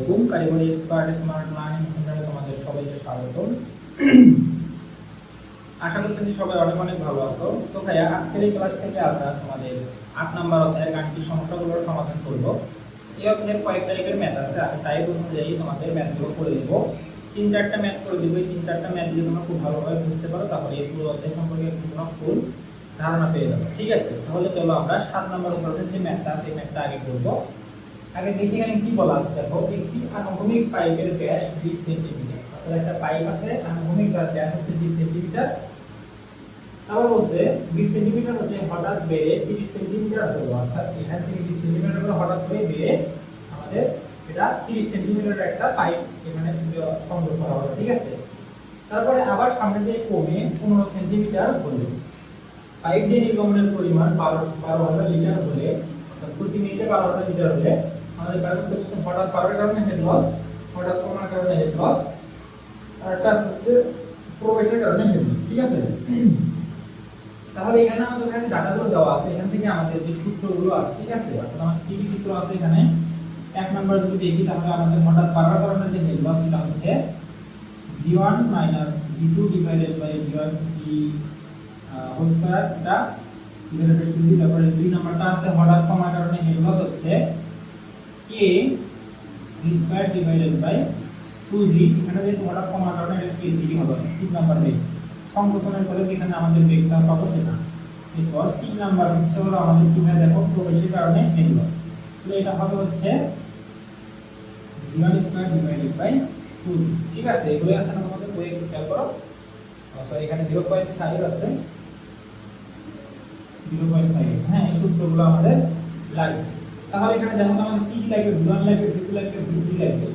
আলাইকুম। কারিগরি expert smart learning সেন্টারে তোমাদের সবাইকে স্বাগতম। আশা করতেছি সবাই অনেক অনেক ভালো আছো। তো ভাইয়া আজকের এই ক্লাস থেকে আমরা তোমাদের 8 নাম্বার অধ্যায়ের গাণিতিক সমস্যাগুলোর সমাধান করব। এই অধ্যায়ের কয়েক টাইপের ম্যাথ আছে, আমি টাইপ অনুযায়ী তোমাদের ম্যাথগুলো করে দেব। 3-4টা ম্যাথ করে দেব। এই 3-4টা ম্যাথ যদি তোমরা খুব ভালোভাবে বুঝতে পারো তাহলে এই পুরো অধ্যায় সম্পর্কে তোমরা ফুল ধারণা পেয়ে যাবে। ঠিক আছে, তাহলে চলো আমরা 7 নাম্বার অধ্যায়ের যে ম্যাথটা আছে এই ম্যাথটা আগে করব। আগে দেখি এখানে কি বলা আছে। দেখো, একটি আনুভূমিক পাইপের ব্যাস 20 সেন্টিমিটার। অর্থাৎ একটা পাইপ আছে, আনুভূমিক ব্যাস হচ্ছে 20 সেন্টিমিটার। আবার বলছে 20 সেন্টিমিটার হচ্ছে হঠাৎ বেড়ে 30 সেন্টিমিটার হলো। অর্থাৎ এখান থেকে 20 সেন্টিমিটার করে হঠাৎ করে বেড়ে আমাদের এটা 30 সেন্টিমিটারের একটা পাইপ এখানে সংযোগ করা হলো। ঠিক আছে, তারপরে আবার সামনে দিয়ে কমে 15 সেন্টিমিটার হলো। পাইপ দিয়ে নির্গমনের পরিমাণ 12,000 লিটার হলে, অর্থাৎ প্রতি মিনিটে 12,000 লিটার হলে আমাদের পাইপের প্রদূষণ হঠাৎ বাড়ার কারণে হেড লস, হঠাৎ কমার কারণে হেড লস, আর একটা হচ্ছে প্রবেশের কারণে হেড লস। ঠিক আছে, তাহলে এখানে আমাদের এখানে ডাটাগুলো দেওয়া আছে, এখান থেকে আমাদের যে সূত্রগুলো আছে, ঠিক আছে, অর্থাৎ আমাদের কি কি সূত্র আছে এখানে। এক নাম্বার যদি দেখি তাহলে আমাদের হঠাৎ বাড়ার কারণে যে হেড লস সেটা হচ্ছে v1 v2 divided by v1 v whole square, এটা ডিভাইডেড বাই 2। তারপরে দুই নাম্বারটা আছে হঠাৎ কমার কারণে হেড লস হচ্ছে k v square divided by 2g। এখানে যে হঠাৎ কমার কারণে এটা k g হবে। তিন নাম্বার বেগ সংকোচনের ফলে এখানে আমাদের বেগটা পাবো সেটা। এরপর 3 নাম্বার হচ্ছে হলো আমাদের কিভাবে দেখো প্রবেশের কারণে হেড লস, তাহলে এটা হবে হচ্ছে v1 square divided by 2g। ঠিক আছে, এগুলো আছে আমাদের বইয়ে একটু খেয়াল করো। সরি, এখানে 0.5 আছে, 0.5। হ্যাঁ, এই সূত্রগুলো আমাদের লাগবে। তাহলে এখানে যেমন আমাদের কি লাগবে, v1 লাগবে, v2 লাগবে, v3 লাগবে।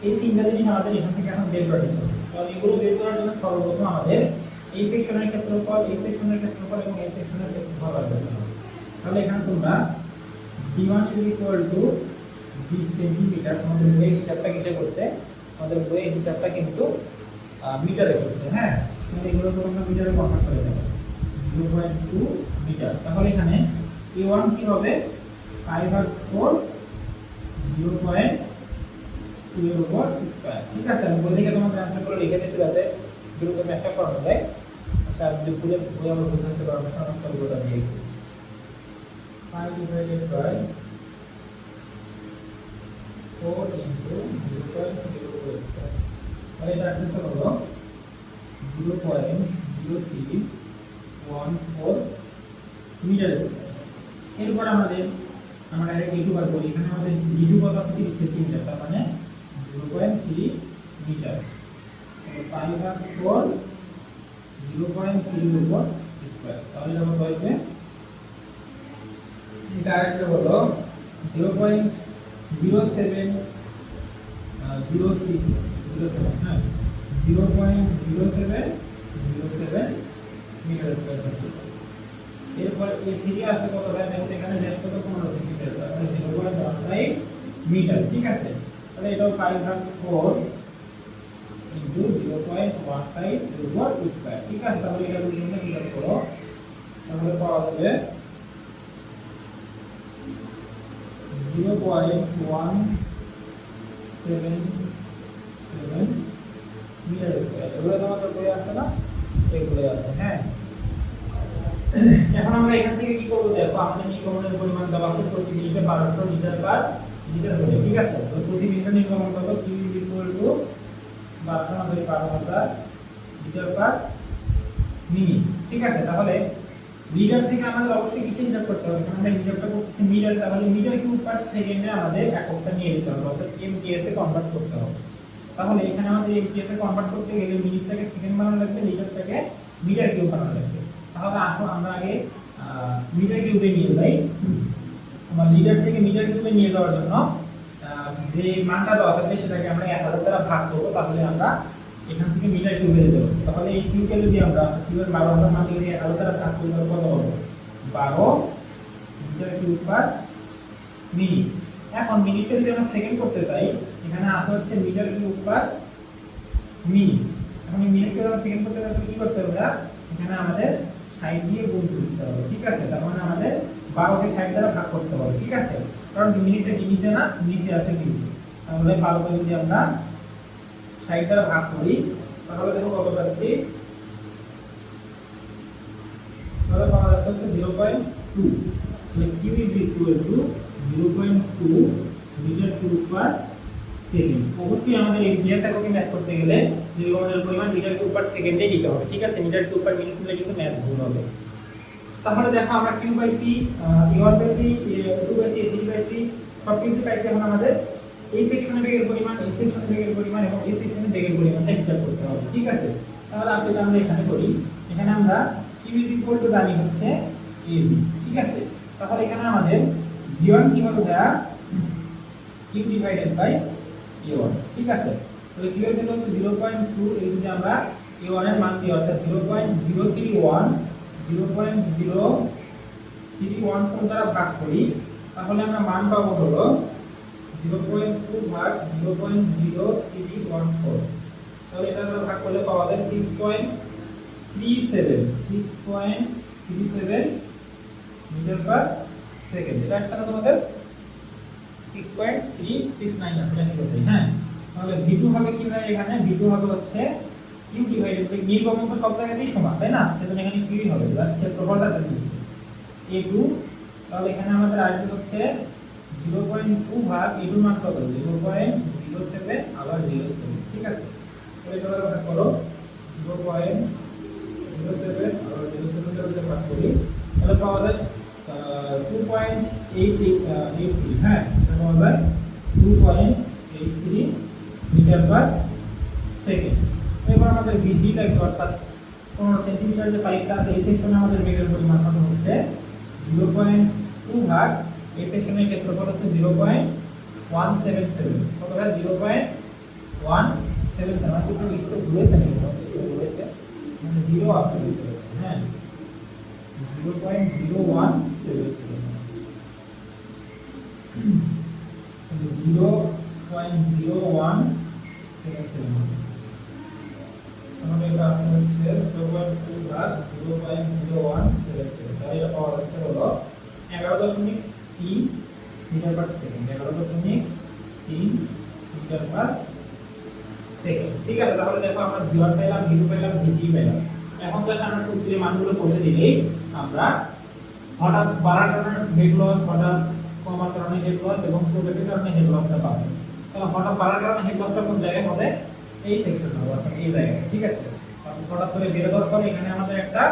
এই তিনটা জিনিস আমাদের এখান থেকে এখন বের করতে হবে। তো এগুলো বের করার জন্য সর্বপ্রথম আমাদের এই সেকশনের ক্ষেত্রফল, এই সেকশনের ক্ষেত্রফল এবং এই সেকশনের ক্ষেত্রফল বের করতে হবে। তাহলে এখানে তোমরা v1 20 সেন্টিমিটার, আমাদের বইয়ের হিসাবটা কিসে করছে, আমাদের বইয়ের হিসাবটা কিন্তু মিটারে করছে। হ্যাঁ, তাহলে এগুলো তোমরা মিটারে কনভার্ট করে দেবে, 0.2 মিটার। তাহলে এখানে a1 কি হবে 5/4 0.2 এর উপর স্কয়ার। ঠিক আছে, আমি বই থেকে তোমাদের অ্যানসার করে লিখে দিতে যাতে দ্রুত ম্যাথটা করা যায়। আচ্ছা, আপনি বই আমরা বুঝতে পারবো না, আমরা সবগুলো দিয়েছি 5 ডিভাইডেড বাই 4 ইনটু 0.04 স্কয়ার। তাহলে এটা আসছে হলো 0.0314 মিটার স্কয়ার। এরপর আমরা ডাইরেক্ট d2 বার করি। এখানে আমাদের d2 কত আছে 30 সেন্টিমিটার, তার মানে 0.3 মিটার। তাহলে 5/4 0.3 এর উপর স্কয়ার। তাহলে এটা কত হবে, এটা আরেকটা হলো 0.070607। হ্যাঁ, 0.0707 মিটার স্কয়ার হচ্ছে। এরপর এই থেকে আসে কত হয়, দেখো এখানে ব্যাস কত 15 সেন্টিমিটার, তাহলে 0.15 মিটার। ঠিক আছে, তাহলে এটাও 5/4 ইনটু 0.15 এর উপর স্কয়ার। ঠিক আছে, তাহলে এটা যদি তোমরা হিসাব করো তাহলে পাওয়া যাবে 0.177 মিটার স্কয়ার। এগুলো তোমাদের বই আছে না, এগুলো আছে। হ্যাঁ, এখন আমরা এখান থেকে কি করব, দেখো আমাদের নির্গমনের পরিমাণ দেওয়া আছে প্রতি মিনিটে 1200 লিটার পার লিটার হলে। ঠিক আছে, তো প্রতি মিনিটে নির্গমন কত, q = 1200 লিটার পার মিনিট। ঠিক আছে, তাহলে লিটার থেকে আমাদের অবশ্যই কিছু হিসাব করতে হবে। এখানে আমরা হিসাবটা করতেছি মিটার, তাহলে মিটার কিউব পার সেকেন্ডে আমাদের এককটা নিয়ে নিতে হবে, অর্থাৎ mts এ কনভার্ট করতে হবে। তাহলে এখানে আমাদের mts এ কনভার্ট করতে গেলে মিনিটটাকে সেকেন্ড বানানো লাগবে, লিটারটাকে মিটার কিউব বানানো লাগবে। তাহলে আসো আমরা আগে মিটার কিউবে নিয়ে যাই। আমরা লিটার থেকে মিটার কিউবে নিয়ে যাওয়ার জন্য যে মানটা দেওয়া থাকবে সেটাকে আমরা 1000 দ্বারা ভাগ করব, তাহলে আমরা এখান থেকে মিটার কিউবে যেতে পারবো। তাহলে এই কিউকে যদি আমরা কিউবের 12000 মান যদি 1000 দ্বারা ভাগ করি তাহলে কত হবে, 12 মিটার কিউব পার মিনিট। এখন মিনিটে যদি আমরা সেকেন্ড করতে চাই, এখানে আসা হচ্ছে মিটার কিউব পার মিনিট। এখন এই মিনিটকে আমরা সেকেন্ড করতে চাই কি করতে হবে, এখানে আমাদের 60 দিয়ে গুণ করতে হবে। ঠিক আছে, তার মানে আমাদের 12 কে 60 দ্বারা ভাগ করতে হবে। ঠিক আছে, কারণ মিনিটটা কি নিচে না, নিচে আছে কিন্তু। তাহলে ভালো করে যদি আমরা 60 দ্বারা ভাগ করি তাহলে দেখো কত পাচ্ছি, তাহলে পাওয়া যাচ্ছে 0.2। তাহলে q is equal to 0.2 metre cube per second. অবশ্যই আমাদের এই ব্যাস এককে ম্যাথ করতে গেলে দ্রবণের পরিমাণ মিটার কিউব পার সেকেন্ডে দিতে হবে, ঠিক আছে? মিটার কিউব পার মিনিট দিলে কিন্তু ম্যাথ ভুল হবে। তাহলে দেখো আমরা q by c, a1 by c, a2 by c, a3 by c সব কিছু পাইছি। এখন আমাদের এই সেকশনে বেগের পরিমাণ, এই সেকশনে বেগের পরিমাণ এবং এই সেকশনে বেগের পরিমাণটা হিসাব করতে হবে, ঠিক আছে? তাহলে আমরা এখানে করি, এখানে আমরা q is equal to জানি হচ্ছে ab, ঠিক আছে? তাহলে এখানে আমাদের v1 কি হবে দেয়া q ডিভাইডেড বাই a1, ঠিক আছে? তাহলে q এর জন্য হচ্ছে 0.2, এই যদি আমরা a1 এর মান দিই অর্থাৎ 0.031 দ্বারা ভাগ করি তাহলে আমরা মান পাবো হলো 0.2 ভাগ 0.0314। তাহলে এটা দ্বারা ভাগ করলে পাওয়া যায় 6.37 মিটার পার সেকেন্ড। এটা একসাথে তোমাদের 6.369 আসলে ঠিক আছে, হ্যাঁ? তাহলে v2 হবে কি ভাই, এখানে v2 হবে হচ্ছে q ডিভাইডেড বাই নির্গমন তো সব জায়গাতেই সমান, তাই না? সেজন্য এখানে q হবে, যার ক্ষেত্রফলটা দিচ্ছি a2। তাহলে এখানে আমাদের আসবে হচ্ছে 0.2 ভাগ a2 মান কত, 0.07 আবার 07, ঠিক আছে? তাহলে এটা ভাগ করো 0.07 আবার 07 দ্বারা ভাগ করি তাহলে পাওয়া যায় 2.83, হ্যাঁ? এটা পাওয়া যায় 2.83 মিটার পার সেকেন্ড। এবার আমাদের v3 লাগবে, অর্থাৎ 15 সেন্টিমিটার যে পাইপটা আছে এই সেকশনে আমাদের বেগের পরিমাণ কত হচ্ছে 0.2 ভাগ এই সেকশনের ক্ষেত্রফল হচ্ছে 0.177, কত হয় 0.177, মানে একটু ঘুরেছে নাকি, ঘুরেছে মানে 0 আসছে, হ্যাঁ 0.0177, 0.0177, তাহলে এটা হচ্ছে 0.2 ভাগ 0.0177, তাহলে এটা পাওয়া যাচ্ছে হলো 11.3 metre per second, 11.3 metre per second, ঠিক আছে? তাহলে দেখো আমরা v1 পেলাম, v2 পেলাম, v3 পেলাম। এখন যদি আমরা সূত্রের মানগুলো বসে দিলেই আমরা হঠাৎ বাড়ার কারণে হেড লস, হঠাৎ কমার কারণে হেড লস এবং প্রোডাক্টের কারণে হেড লসটা পাবো। তাহলে হঠাৎ বাড়ার কারণে হেড লসটা কোন জায়গায় হবে, এই সেকশনে হবে, অর্থাৎ এই জায়গায়, ঠিক আছে? হঠাৎ করে বেড়ে যাওয়ার পরে এখানে আমাদের একটা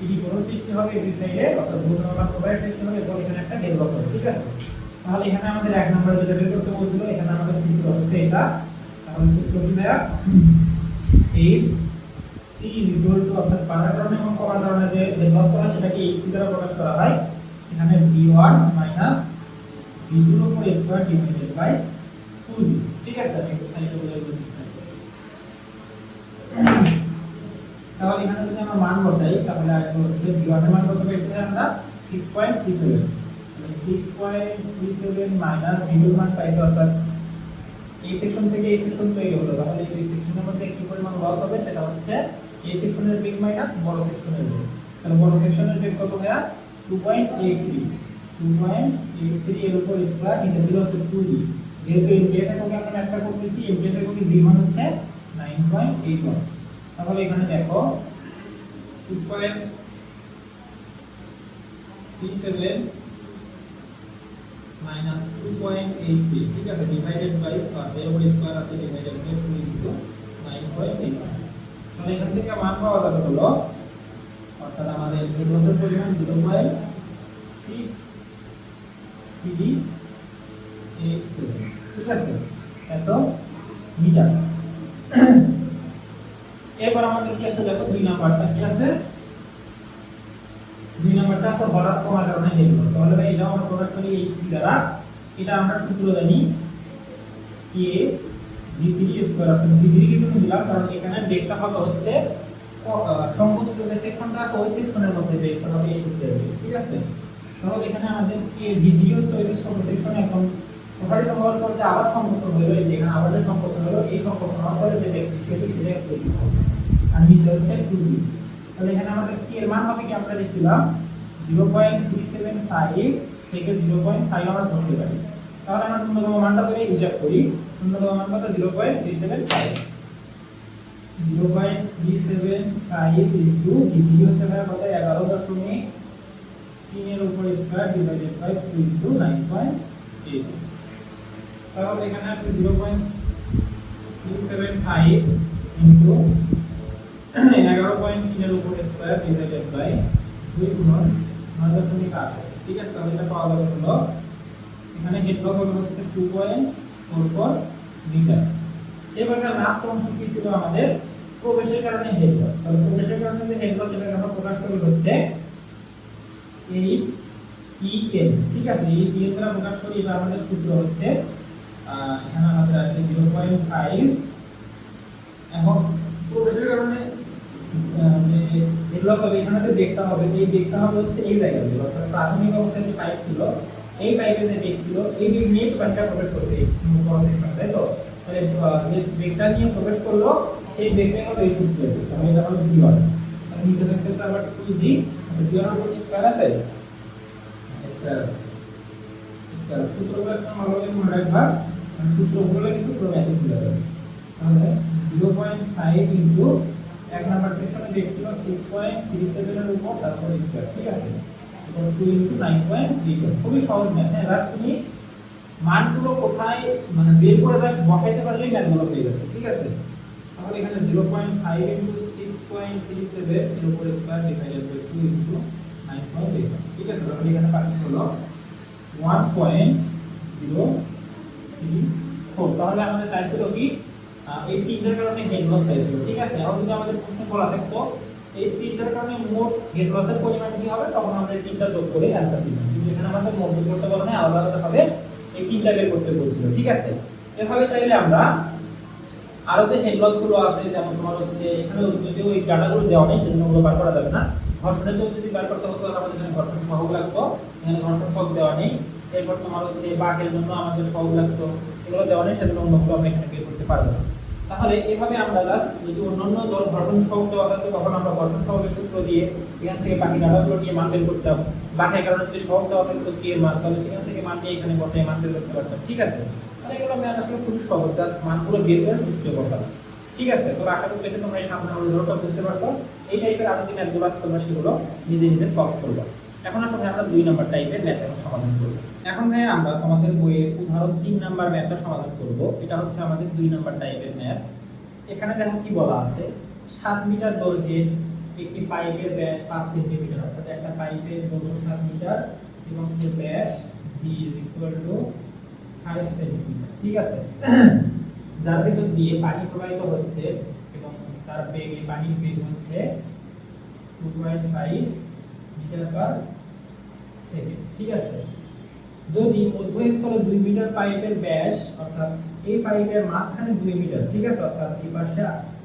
ইডি কোণ সৃষ্টি হবে এই সাইডে, অর্থাৎ ঘূর্ণায়মান প্রবাহের সৃষ্টি হবে এবং এখানে একটা হেড লস হবে, ঠিক আছে? তাহলে এখানে আমাদের এক নম্বরে যেটা বের করতে বলছিল, এখানে আমাদের সূত্র হচ্ছে এটা। তাহলে সূত্র কি দেয়া, h c ইকুয়াল টু, অর্থাৎ বাড়ার কারণে এবং কমার কারণে যে হেড লস করা সেটাকে h c দ্বারা প্রকাশ করা হয়। এখানে v1 মাইনাস v2 এর উপর স্কয়ার ডিভাইডেড বাই 2v, ঠিক আছে? আমি একটু সাইডে বলে দিচ্ছি। তাহলে এখানে যদি আমরা মান বসাই তাহলে আসবে হচ্ছে v1 এর মান কত পেয়েছি আমরা 6.37, 6.37 মাইনাস v2 এর মান পাইছি, অর্থাৎ এই সেকশন থেকে এই সেকশন তৈরি হলো। তাহলে এই সেকশনের মধ্যে কি পরিমাণ লস হবে সেটা হচ্ছে এই সেকশনের বেগ মাইনাস বড় সেকশনের বেগ। তাহলে বড় সেকশনের বেগ কত হয় 2.83 এর উপর স্কয়ার ইনটু 0 হচ্ছে 2d। যেহেতু এই ডেটাটাকে আমরা একটা করতেছি, এই ডেটাটাকে v মান হচ্ছে 9.81। তাহলে এখানে দেখো 6.37 মাইনাস 2.83, ঠিক আছে? ডিভাইডেড বাই এর উপর স্কয়ার আছে, ডিভাইডেড বাই 2 ইনটু 9.81। তাহলে এখান থেকে মান পাওয়া যাবে হলো, অর্থাৎ আমাদের এই লসের পরিমাণ 0.638, ঠিক আছে? এত মিটার। এবার আমাদের কি আছে দেখো, 2 নাম্বারটা কি আছে, 2 নাম্বারটা আছে হঠাৎ কমার কারণে হেড লস। তাহলে ভাই এটা আমরা প্রকাশ করি এই c দ্বারা। এটা আমরা সূত্র জানি a v3 স্কয়ার, অর্থাৎ v3 কে তুমি দিলাম কারণ এখানে বেগটা হবে হচ্ছে সংকোচিত যে সেকশনটা আছে ওই সেকশনের মধ্যে বেগটা হবে এই সূত্রের বেগ, ঠিক আছে? তাহলে এখানে আমাদের a v3 হচ্ছে ওই সেকশন, এখন প্রসারিত হওয়ার পর যে আবার সংকোচন হলো, এই যে এখানে আবার যে সংকোচন হলো, এই সংকোচন হওয়ার পরে যে বেগ সেটা তৈরি হবে আর নিচে হচ্ছে 2v। তাহলে এখানে আমাদের কি এর মান হবে কি আমরা লিখছিলাম 0.375 থেকে 0.5 আমরা ধরতে পারি। তাহলে আমরা ন্যূনতম মানটা ধরে হিসাব করি। ন্যূনতম মান কত 0.375 0.375 ইনটু ডিগ্রি হচ্ছে কত 11.3 এর উপর স্কয়ার ডিভাইডেড বাই 2 ইনটু 9.8। তাহলে এখানে আছে 0.375 ইনটু 11.3 এর উপর স্কয়ার ডিভাইডেড বাই 2 গুণন 9.8। ঠিক আছে, তাহলে এটা পাওয়া যাবে হলো এখানে হেড লস হচ্ছে 2.44 মিটার। এবার লাস্ট অংশ কি ছিল আমাদের প্রবেশের কারণে হেড লস। তাহলে প্রবেশের কারণে যে হেড লস এটা আমরা প্রকাশ করি হচ্ছে এইচ ই এন। ঠিক আছে, এই ই এন দ্বারা প্রকাশ করি। এবার আমাদের সূত্র হচ্ছে এখানে আমাদের আছে 0.5। এখন প্রবেশের কারণে যে হেড লস হবে এখানে দেখতে হবে, এই দেখতে হবে হচ্ছে এই জায়গায় অর্থাৎ প্রাথমিক অবস্থায় যে পাইপ ছিল এই পাইপে যে বেগ ছিল এই বেগ নিয়ে পাইপটা প্রবেশ করতে তাই তো। তাহলে যে বেগটা নিয়ে প্রবেশ করলো সেই বেগটাই হবে এই সূত্রে। তাহলে এটা হলো v1। তাহলে নিচে থাকতে আবার 2g v1 এর উপর স্কয়ার আছে স্কয়ার সূত্রগুলো একটু ভালোভাবে মনে রাখবা, কারণ সূত্রগুলো কিন্তু পুরো ম্যাথে ভুলে যাবে। তাহলে 0.5 ইনটু এক নাম্বার সেকশনে বেগ ছিল 6.37 এর উপর তারপর স্কয়ার। ঠিক আছে, 2 ইনটু 9.3। খুবই সহজ ম্যাথ। হ্যাঁ, লাস্ট তুমি মানগুলো কোথায় মানে বের করে জাস্ট বসাইতে পারলেই ম্যাথগুলো পেয়ে যাচ্ছে। ঠিক আছে, তাহলে এখানে 0.5 ইনটু 6.37 এর উপর স্কয়ার ডিভাইডেড বাই 2 ইনটু 9.8। ঠিক আছে, তাহলে এখানে পাচ্ছি হলো 1.034। তাহলে আমাদের চাইছিল কি এই তিনটার কারণে হেড লস চাইছিল। ঠিক আছে, এখন যদি আমাদের প্রশ্ন বলা থাকতো এই তিনটার কারণে মোট হেড লসের পরিমাণ কি হবে, তখন আমরা এই তিনটা যোগ করে অ্যানসার দিতাম। কিন্তু এখানে আমাদের মোট যোগ করতে বলা নেই, আলাদা আলাদা ভাবে এই তিনটা বের করতে বলছিল। ঠিক আছে, এভাবে চাইলে আমরা আরো যে হেড লস গুলো আছে যেমন তোমার হচ্ছে এখানে যদি ওই ডাটাগুলো দেওয়া নেই সেজন্য ওগুলো বার করা যাবে না। ঘর্ষণের জন্য যদি বার করতে হতো তাহলে আমাদের এখানে ঘর্ষণ সহগ লাগতো, এখানে ঘর্ষণ সহগ দেওয়া নেই। এরপর তোমার হচ্ছে বাঁকের জন্য আমাদের সহগ লাগতো, এগুলো দেওয়া নেই সেজন্য অন্যগুলো আমরা এখানে বের করতে পারবো না। তাহলে এভাবে আমরা জাস্ট যদি অন্যান্য দল ঘর্ষণ সহগ দেওয়া থাকতো তখন আমরা ঘর্ষণ সহগের সূত্র দিয়ে এখান থেকে বাকি ডাটাগুলো নিয়ে মান বের করতাম। বাঁকের কারণে যদি সহগ দেওয়া থাকতো কি এর মান, তাহলে সেখান থেকে মান নিয়ে এখানে বসাই মান বের করতে পারতাম। ঠিক আছে, মানে এগুলো ম্যাথ আসলে খুব সহজ, জাস্ট মানগুলো বের করে সূত্রে বসানো। ঠিক আছে, তো আশা করি তোমরা এই সামনে ধরোটা বুঝতে পারছো। এই টাইপের আরো যে ম্যাথগুলো আছে তোমরা সেগুলো নিজে নিজে সলভ করবে। এখন আসলে আমরা 2 নাম্বার টাইপের ম্যাথ এখন সমাধান করব। এখন ভাই আমরা তোমাদের বইয়ের উদাহরণ 3 নাম্বার ম্যাথটা সমাধান করব। এটা হচ্ছে আমাদের 2 নাম্বার টাইপের ম্যাথ। এখানে দেখো কি বলা আছে, 7 মিটার দৈর্ঘ্যের একটি পাইপের ব্যাস 5 সেন্টিমিটার, অর্থাৎ একটা পাইপের দৈর্ঘ্য 7 মিটার এবং এর ব্যাস d 5 সেন্টিমিটার। ঠিক আছে, যার ভিতর দিয়ে পানি প্রবাহিত হচ্ছে এবং তার বেগে পানির বেগ হচ্ছে 2.5 মিটার পার সেকেন্ড। ঠিক আছে, যদি মধ্যস্থলে 2 মিটার পাইপের ব্যাস অর্থাৎ এই পাইপের মাঝখানে 2 মিটার, ঠিক আছে, অর্থাৎ এই পাশে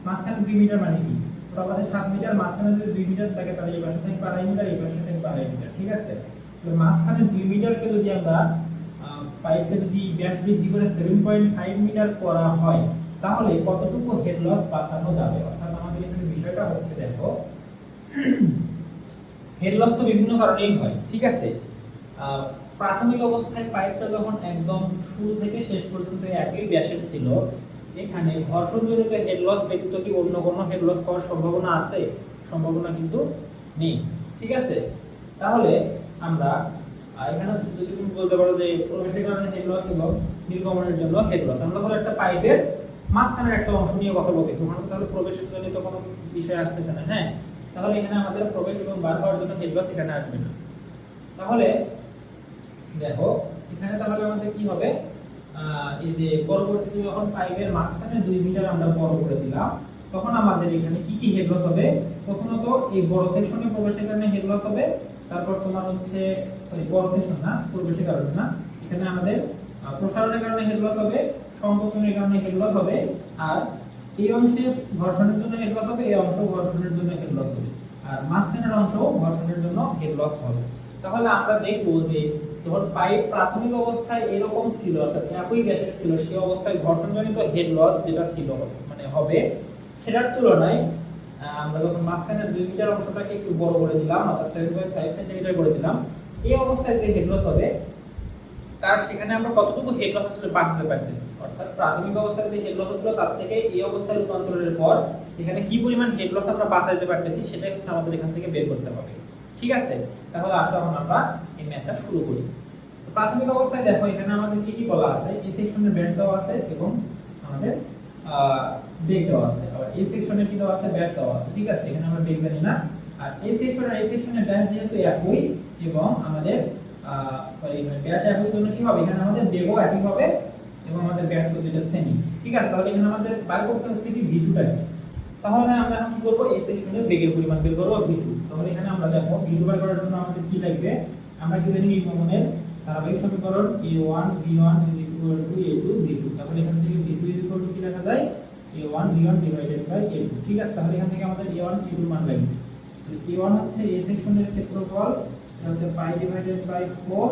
মাঝখানে 2 মিটার মানে কি, তো আমাদের 7 মিটার মাঝখানে যদি 2 মিটার থাকে তাহলে এই পাশে থেকে 2.5 মিটার, এই পাশে থেকে 2.5 মিটার। ঠিক আছে, তো মাঝখানে 2 মিটারকে যদি আমরা পাইপে যদি ব্যাস বৃদ্ধি করে 7.5 মিটার করা হয় তাহলে কতটুকু হেড লস বাঁচানো যাবে। অর্থাৎ আমাদের এখানে বিষয়টা হচ্ছে দেখো হেড লস তো বিভিন্ন কারণেই হয়। ঠিক আছে, প্রাথমিক অবস্থায় পাইপটা যখন একদম শুরু থেকে শেষ পর্যন্ত একই ব্যাসের ছিল, এখানে ঘর্ষণজনিত হেড লস ব্যতীত কি অন্য কোনো হেড লস হওয়ার সম্ভাবনা আছে? সম্ভাবনা কিন্তু নেই। ঠিক আছে, তাহলে আমরা এখানে যদি তুমি বলতে পারো যে প্রবেশের কারণে হেড লস এবং নির্গমনের জন্য হেড লস, আমরা ধরো একটা পাইপের মাঝখানের একটা অংশ নিয়ে কথা বলতেছি, ওখানে তাহলে প্রবেশজনিত কোনো বিষয় আসতেছে না। হ্যাঁ, তাহলে এখানে আমাদের প্রবেশ এবং বার হওয়ার জন্য হেড লস এখানে আসবে না। তাহলে দেখো এখানে তাহলে আমাদের কি হবে, এই যে পরবর্তীতে যখন পাইপের মাঝখানে 2 মিটার আমরা বড় করে দিলাম তখন আমাদের এখানে কি কি হেড লস হবে। প্রথমত এই বড় সেকশনে প্রবেশের কারণে হেড লস হবে, তারপর তোমার হচ্ছে বড় সেকশন না, প্রবেশের কারণে না, এখানে আমাদের প্রসারণের কারণে হেড লস হবে, সংকোচনের কারণে হেড লস হবে, আর এই অংশে ঘর্ষণের জন্য হেড লস হবে, এই অংশ ঘর্ষণের জন্য হেড লস হবে, আর মাঝখানের অংশ ঘর্ষণের জন্য হেড লস হবে। তাহলে আমরা দেখব যে যখন পাইপ প্রাথমিক অবস্থায় এরকম ছিল অর্থাৎ একই ব্যাসের ছিল, সেই অবস্থায় ঘর্ষণজনিত হেড লস যেটা ছিল মানে হবে সেটার তুলনায় আমরা যখন মাঝখানে 2 মিটার অংশটাকে একটু বড় করে দিলাম অর্থাৎ 7.5 সেন্টিমিটার করে দিলাম, এই অবস্থায় যে হেড লস হবে তার সেখানে আমরা কতটুকু হেড লস আসলে বাঁচাতে পারতেছি, অর্থাৎ প্রাথমিক অবস্থায় যে হেড লস ছিল তার থেকে এই অবস্থায় রূপান্তরের পর এখানে কি পরিমাণ হেড লস আমরা বাঁচাইতে পারতেছি সেটাই হচ্ছে আমাদের এখান থেকে বের করতে হবে। ঠিক আছে, তাহলে আসো এখন আমরা এই ম্যাথটা শুরু করি। তো প্রাথমিক অবস্থায় দেখো এখানে আমাদের কি কি বলা আছে, এই সেকশনের ব্যাস দেওয়া আছে এবং আমাদের বেগ দেওয়া আছে, আবার এই সেকশনে কি দেওয়া আছে, ব্যাস দেওয়া আছে। ঠিক আছে, এখানে আমরা বেগ জানি না। আর এই সেকশনের ব্যাস যেহেতু একই এবং আমাদের ব্যাস একই জন্য কি হবে, এখানে আমাদের বেগও একই হবে এবং আমাদের ব্যাস তো দুটো সেমই। ঠিক আছে, তাহলে এখানে আমাদের বার করতে হচ্ছে কি v2 টা। তাহলে আমরা এখন কি করব, এই সেকশনের বেগের পরিমাণ বের করব v2। তাহলে এখানে আমরা দেখো v2 বার করার জন্য আমাদের কি লাগবে, আমরা কি জানি নিউটনের ধারাবাহিক সমীকরণ a1 v1 a2 v2। তাহলে এখান থেকে v2 কি লেখা যায়, a1 v1 divided by a2। ঠিক আছে, তাহলে এখান থেকে আমাদের a1 a2 এর মান লাগবে। তাহলে a1 হচ্ছে এই সেকশনের ক্ষেত্রফল, এটা হচ্ছে পাই ডিভাইডেড বাই 4।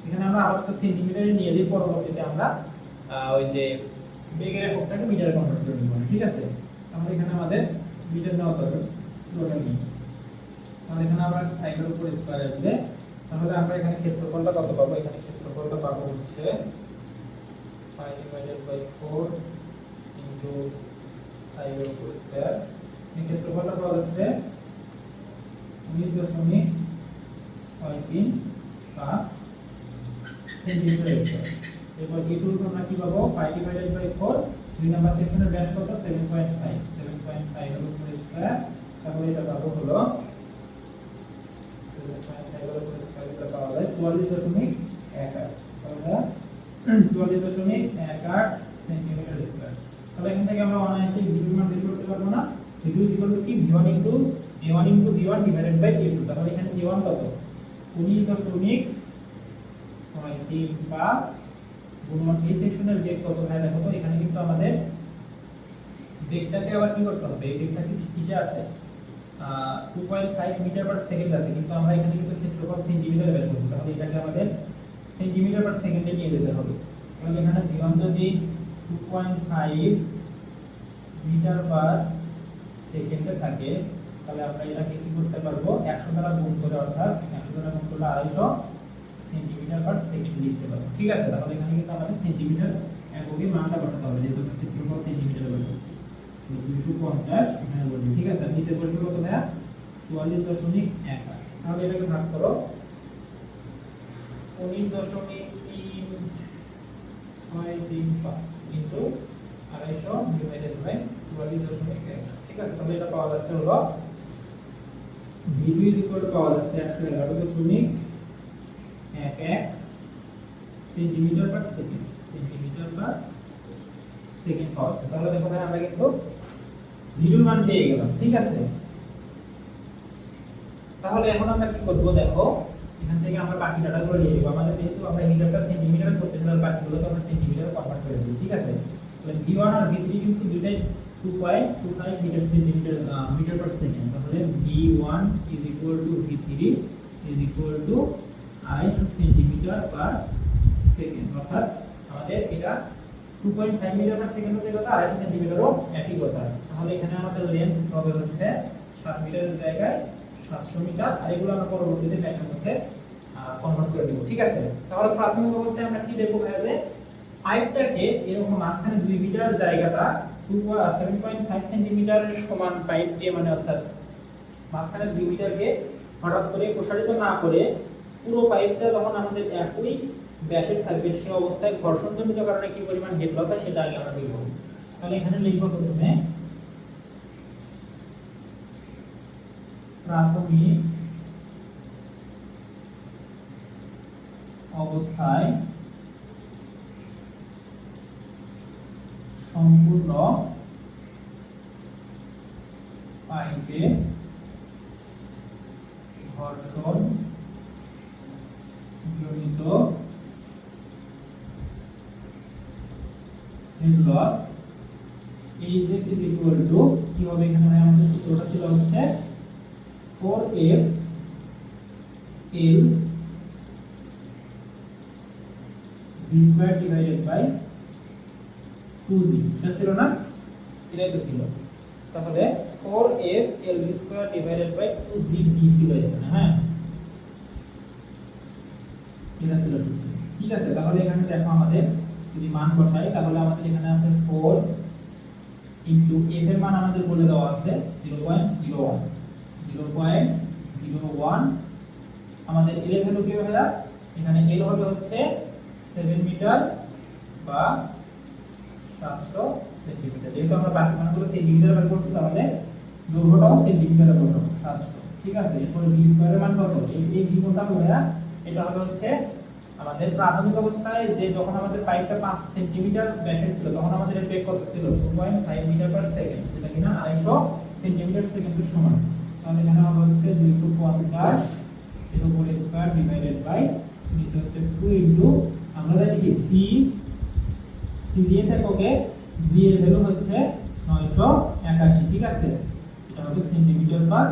এখানে আমরা আপাতত সেন্টিমিটারে নিয়ে দিই, পরবর্তীতে আমরা ওই যে বেগের এককটাকে মিটারে কনভার্ট করে নিব। ঠিক আছে, তাহলে এখানে আমাদের মিটার নেওয়া দরকার, টোটাল নেই। তাহলে এখানে আমরা ফাইভের উপর স্কয়ার আসবে, তাহলে আমরা এখানে ক্ষেত্রফলটা কত পাবো, এখানে ক্ষেত্রফলটা পাবো হচ্ছে পাই ডিভাইডেড বাই 4 ইনটু ফাইভের উপর স্কয়ার। এই ক্ষেত্রফলটা পাওয়া যাচ্ছে 19.63 সেন্টিমিটার স্কয়ার। এরপর a2 এর আমরা কি পাবো, পাই ডিভাইডেড বাই 4, দুই নাম্বার সেকশনের ব্যাস কত, 7.5 এর উপর স্কয়ার। তাহলে এটা পাবো হলো 7.5 এর উপর স্কয়ার, এটা পাওয়া যায় 44.18। তাহলে 44.18 সেন্টিমিটার স্কয়ার। তাহলে এখান থেকে আমরা অনায়াসে v2 এর মান বের করতে পারবো না, v2 কি v1 into a1 into v1 divided by a2। তাহলে এখানে a1 কত, 19.635 গুণন এই সেকশনের বেগ কত হয় দেখো তো। এখানে কিন্তু আমাদের বেগটাকে আবার কি করতে হবে, এই বেগটা কিসে আছে, 2.5 মিটার পার সেকেন্ড আছে, কিন্তু আমরা এখানে কিন্তু ক্ষেত্রফল সেন্টিমিটারে বের করছি। তাহলে এটাকে আমাদের সেন্টিমিটার পার সেকেন্ডে নিয়ে যেতে হবে। তাহলে এখানে v1 যদি 2.5 মিটার পার সেকেন্ডে থাকে, তাহলে আমরা এটাকে কি করতে পারবো, 100 দ্বারা গুণ করে, অর্থাৎ 100 দ্বারা গুণ করলে 250 সেন্টিমিটার পার সেকেন্ড লিখতে পারবো। ঠিক আছে, তাহলে এখানে কিন্তু আমাদের সেন্টিমিটার এককে মানটা বসাতে হবে, যেহেতু ক্ষেত্রফল সেন্টিমিটারে বসাবো। 250 এখানে বলবি। ঠিক আছে, নিচে বলবি কত ভাইয়া, 44.18। তাহলে এটাকে ভাগ করো 19.3635 ইনটু 250 ডিভাইডেড বাই 44.18। ঠিক আছে, তাহলে এটা পাওয়া যাচ্ছে হলো v2 পাওয়া যাচ্ছে 111.11 centimetre per second, centimetre per second পাওয়া যাচ্ছে। তাহলে দেখো ভাই আমরা কিন্তু v2 মান পেয়ে গেলাম। ঠিক আছে, তাহলে এখন আমরা কি করব, দেখো এখান থেকে আমরা বাকি ডাটাগুলো নিয়ে নেব। আমাদের যেহেতু আমরা হিসাবটা সেন্টিমিটারে করতে চাই, বাকিগুলো তো আমরা সেন্টিমিটারে কনভার্ট করে দেব। ঠিক আছে, তাহলে v1 আর v3 কিন্তু দুইটাই 2.25 মিটার পার সেকেন্ড। তাহলে v1 v3 250 centimetre per second, অর্থাৎ আমাদের এটা 2.5 মিটার পার সেকেন্ড হতে কথা, 250 সেন্টিমিটারও একই কথা। তাহলে এখানে আমাদের লেন্থ হবে হচ্ছে 7 মিটারের জায়গায় 700 মিটার, আর এগুলো আমরা পরবর্তীতে ম্যাথের মধ্যে কনভার্ট করে দেব। ঠিক আছে, তাহলে প্রাথমিক অবস্থায় আমরা কি দেখব ভাই, যে পাইপটাকে এরকম মাঝখানে 2 মিটার জায়গাটা 7.5 সেন্টিমিটারের সমান পাইপ দিয়ে, মানে অর্থাৎ মাঝখানে 2 মিটারকে হঠাৎ করে প্রসারিত না করে পুরো পাইপটা যখন আমাদের একই ব্যাসের থাকবে, সেই অবস্থায় ঘর্ষণজনিত কারণে কি পরিমাণ হেড লস হয় সেটা আগে আমরা বের করব। তাহলে এখানে লিখব প্রথমে প্রাথমিক অবস্থায় সম্পূর্ণ পাইপে ঘর্ষণ জনিত head loss Hz is equal to কি হবে, এখানে আমাদের সূত্রটা ছিল হচ্ছে 4f l v square divided by 2g, এটা ছিল না, এটাই তো ছিল। তাহলে 4f l v square divided by 2g d ছিল এখানে। হ্যাঁ, এটা ছিল সূত্র। ঠিক আছে, তাহলে এখানে দেখো আমাদের যদি মান বসাই তাহলে আমাদের এখানে আছে 4 ইনটু f এর মান আমাদের বলে দেওয়া আছে 0.01 0.01 আমাদের l এর ভ্যালু কি হবে? এখানে l হবে হচ্ছে 7 মিটার বা 700 সেন্টিমিটার। যেহেতু আমরা বাকি মানগুলো সেন্টিমিটারে বের করছি তাহলে দৈর্ঘ্যটাও সেন্টিমিটারে বসাবো 700। ঠিক আছে, এরপর v স্কয়ারের মান কত? এই v কোণটা বলে এটা হবে হচ্ছে আমাদের প্রাথমিক অবস্থায় যে যখন আমাদের পাইপটা 5 সেন্টিমিটার ব্যাসের ছিল তখন আমাদের এর বেগ কত ছিল? 2.5 মিটার পার সেকেন্ড, যেটা কিনা 250 সেন্টিমিটার সেকেন্ডের সমান। তাহলে এখানে হবে হচ্ছে 250 এর উপর স্কয়ার ডিভাইডেড বাই নিচে হচ্ছে 2 ইনটু আমরা জানি কি সিজিএস এককে জি এর ভ্যালু হচ্ছে 981। ঠিক আছে, এটা হবে সেন্টিমিটার পার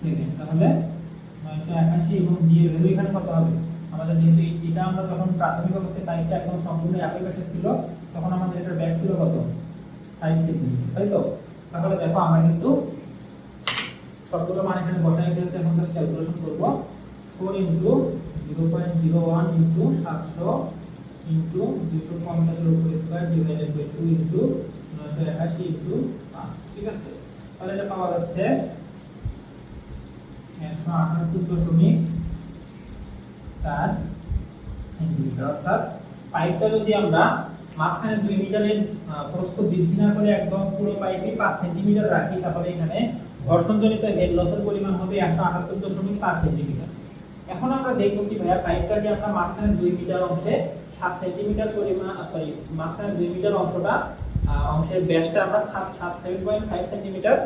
সেকেন্ড। তাহলে 981 এবং জি এর ভ্যালু এখানে কত হবে? আমাদের যেহেতু এটা আমরা যখন প্রাথমিক অবস্থায় পাইপটা একদম সম্পূর্ণ একই পাশে ছিল তখন আমাদের এটার ব্যাস ছিল কত? 5 সেন্টিমিটার, তাই তো? তাহলে দেখো আমরা কিন্তু সবগুলো মান এখানে বসাই দিয়েছি, এখন জাস্ট ক্যালকুলেশন করব। 4 ইনটু 0.01 ইনটু 700 ইনটু 250 এর উপর square divided by 2 into 981 into 5। ঠিক আছে, তাহলে এটা পাওয়া যাচ্ছে 178.4 সেন্টিমিটার। অর্থাৎ পাইপটা যদি আমরা মাঝখানে 2 মিটারের প্রস্থ বৃদ্ধি না করে একদম পুরো পাইপে 5 সেন্টিমিটার রাখি তাহলে এখানে ঘর্ষণজনিত হেড লসের পরিমাণ হবে 178.4 সেন্টিমিটার। এখন আমরা দেখব কি ভাইয়া পাইপটাকে আমরা মাঝখানে 2 মিটার অংশে 7 সেন্টিমিটার পরিমাণ মাঝখানে 2 মিটার অংশের ব্যাসটা আমরা 7.5 সেন্টিমিটার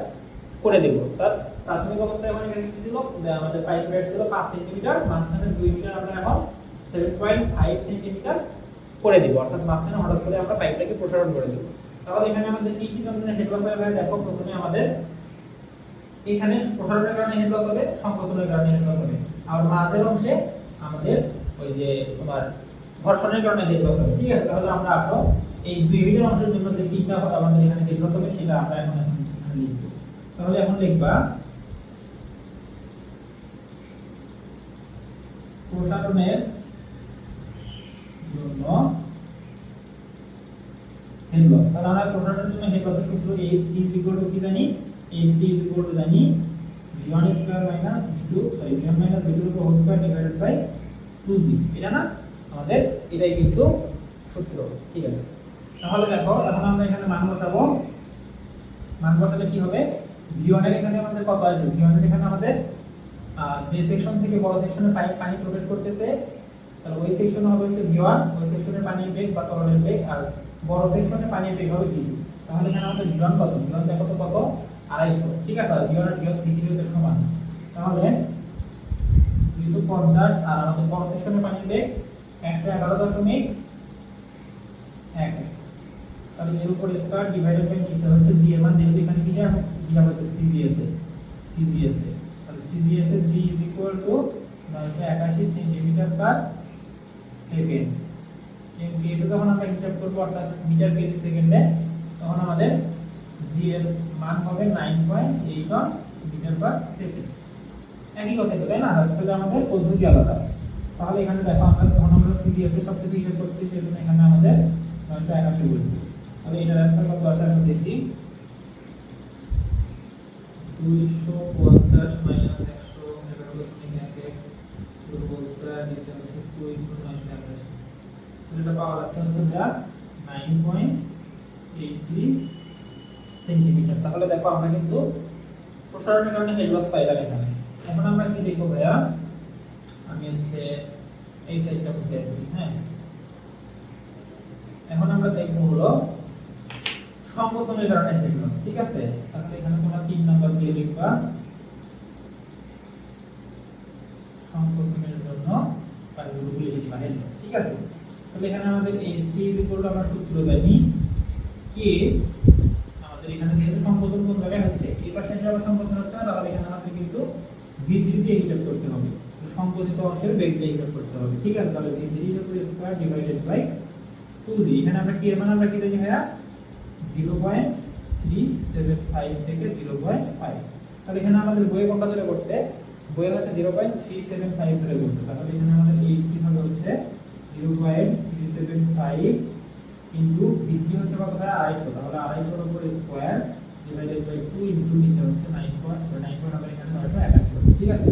করে দেব। তার প্রাথমিক অবস্থায় মানে এখানে কি ছিল? আমাদের পাইপ ব্যাস ছিল 5 সেন্টিমিটার, মাঝখানে 2 মিটার আমরা এখন 7.5 সেন্টিমিটার করে দেব। অর্থাৎ মাঝখানে হঠাৎ করে আমরা পাইপটাকে প্রসারণ করে দেব। তাহলে এখানে আমাদের কি কি ধরনের হেড লস হবে? দেখো, প্রথমে আমাদের এখানে প্রসারণের কারণে হেড লস হবে, সংকোচনের কারণে হেড লস হবে, আর মাঝের অংশে আমাদের ওই যে তোমার ঘর্ষণের কারণে হেড লস হবে। ঠিক আছে, তাহলে আমরা আসো এই 2 মিটার অংশের জন্য যে তিনটা আমাদের এখানে হেড লস হবে সেটা আমরা এখন লিখব। তাহলে এখন লিখবা প্রসারণের জন্য হেড লস। তাহলে আমরা প্রসারণের জন্য হেড লসের সূত্র AC কি জানি? AC জানি v1 square minus v2 v1 minus v2 এর whole square divided by 2g। এটা না আমাদের এটাই কিন্তু সূত্র। ঠিক আছে, তাহলে দেখো এখন আমরা এখানে মান বসাবো। মান বসালে কি হবে? v1 এর এখানে আমাদের কত আসবে? v1 এর এখানে আমাদের যে সেকশন থেকে বড় সেকশনে পানি প্রবেশ করতেছে তাহলে ওই সেকশনে হবে হচ্ছে v1, ওই সেকশনের পানির বেগ বা তরলের বেগ, আর বড় সেকশনে পানির বেগ হবে v2। তাহলে এখানে আমাদের v1 কত? v1 দেখো তো কত? 250। ঠিক আছে, আর v1 এর v3 হচ্ছে সমান। তাহলে 250 আর আমাদের বড় সেকশনের পানির বেগ 111.1। তাহলে এর উপর স্কয়ার ডিভাইডেড বাই নিচে হচ্ছে g এর মান, যেহেতু এখানে কি যায় এটা হচ্ছে CBS তাহলে CBS এর g is equal two 981 centimetre per second. এটা যখন আমরা হিসাব করব অর্থাৎ মিটার কেজি সেকেন্ডে তখন আমাদের g এর মান হবে 9.81 মিটার পার সেকেন্ড। একই কথা তো, তাই না? আসলে আমাদের পদ্ধতি আলাদা। তাহলে এখানে দেখো আমরা যখন আমরা CBS এর সবকিছু হিসাব করতে সেজন্য এখানে আমাদের 981 বলবো। তাহলে এটার অ্যান্সার কত আসে আমরা দেখি। 250 মাইনাস 111.1 পুরো হোল স্কয়ার নিচে হচ্ছে 2 * 981। এটা পাওয়া যাচ্ছে হচ্ছে 9.83 সেন্টিমিটার। তাহলে দেখো আমরা কিন্তু প্রসারণের কারণে হেড লস পাইলাম এখানে। এখন আমরা কি দেখব ভাইয়া? আমি হচ্ছে এই সাইডটা বুঝিয়ে দিই। হ্যাঁ, এখন আমরা দেখব হলো সংকোচনের কারণে হেড লস। ঠিক আছে, তাহলে এখানে তোমরা 3 নাম্বার দিয়ে লিখবা সংকোচনের জন্য পাইপগুলো লিখে দিবা হেড লস। ঠিক আছে, তাহলে এখানে আমাদের AC আমরা সূত্র জানি কি আমাদের এখানে যেহেতু সংকোচন কোন জায়গায় হচ্ছে এই পাশে যখন সংকোচন হচ্ছে না তাহলে এখানে আমাদের কিন্তু v3 দিয়ে হিসাব করতে হবে, সংকোচিত অংশের বেগ দিয়ে হিসাব করতে হবে। ঠিক আছে, তাহলে v3 এর উপর স্কয়ার ডিভাইডেড বাই 2g। এখানে আমরা কি এর মান আমরা কি জানি ভাইয়া? 0.375 থেকে 0.5। তাহলে এখানে আমাদের বইয়ে কোনটা ধরে করছে? বইয়ে হচ্ছে 0.375 ধরে বলছে, তাহলে এখানে আমাদের এইচসি হবে হচ্ছে 0.375 ইনটু ভিত্তি হচ্ছে কত হয় 250, তাহলে 250 এর উপর স্কয়ার ডিভাইডেড বাই 2 ইনটু নিচে হচ্ছে 9.9 হবে এখানে 981, ঠিক আছে।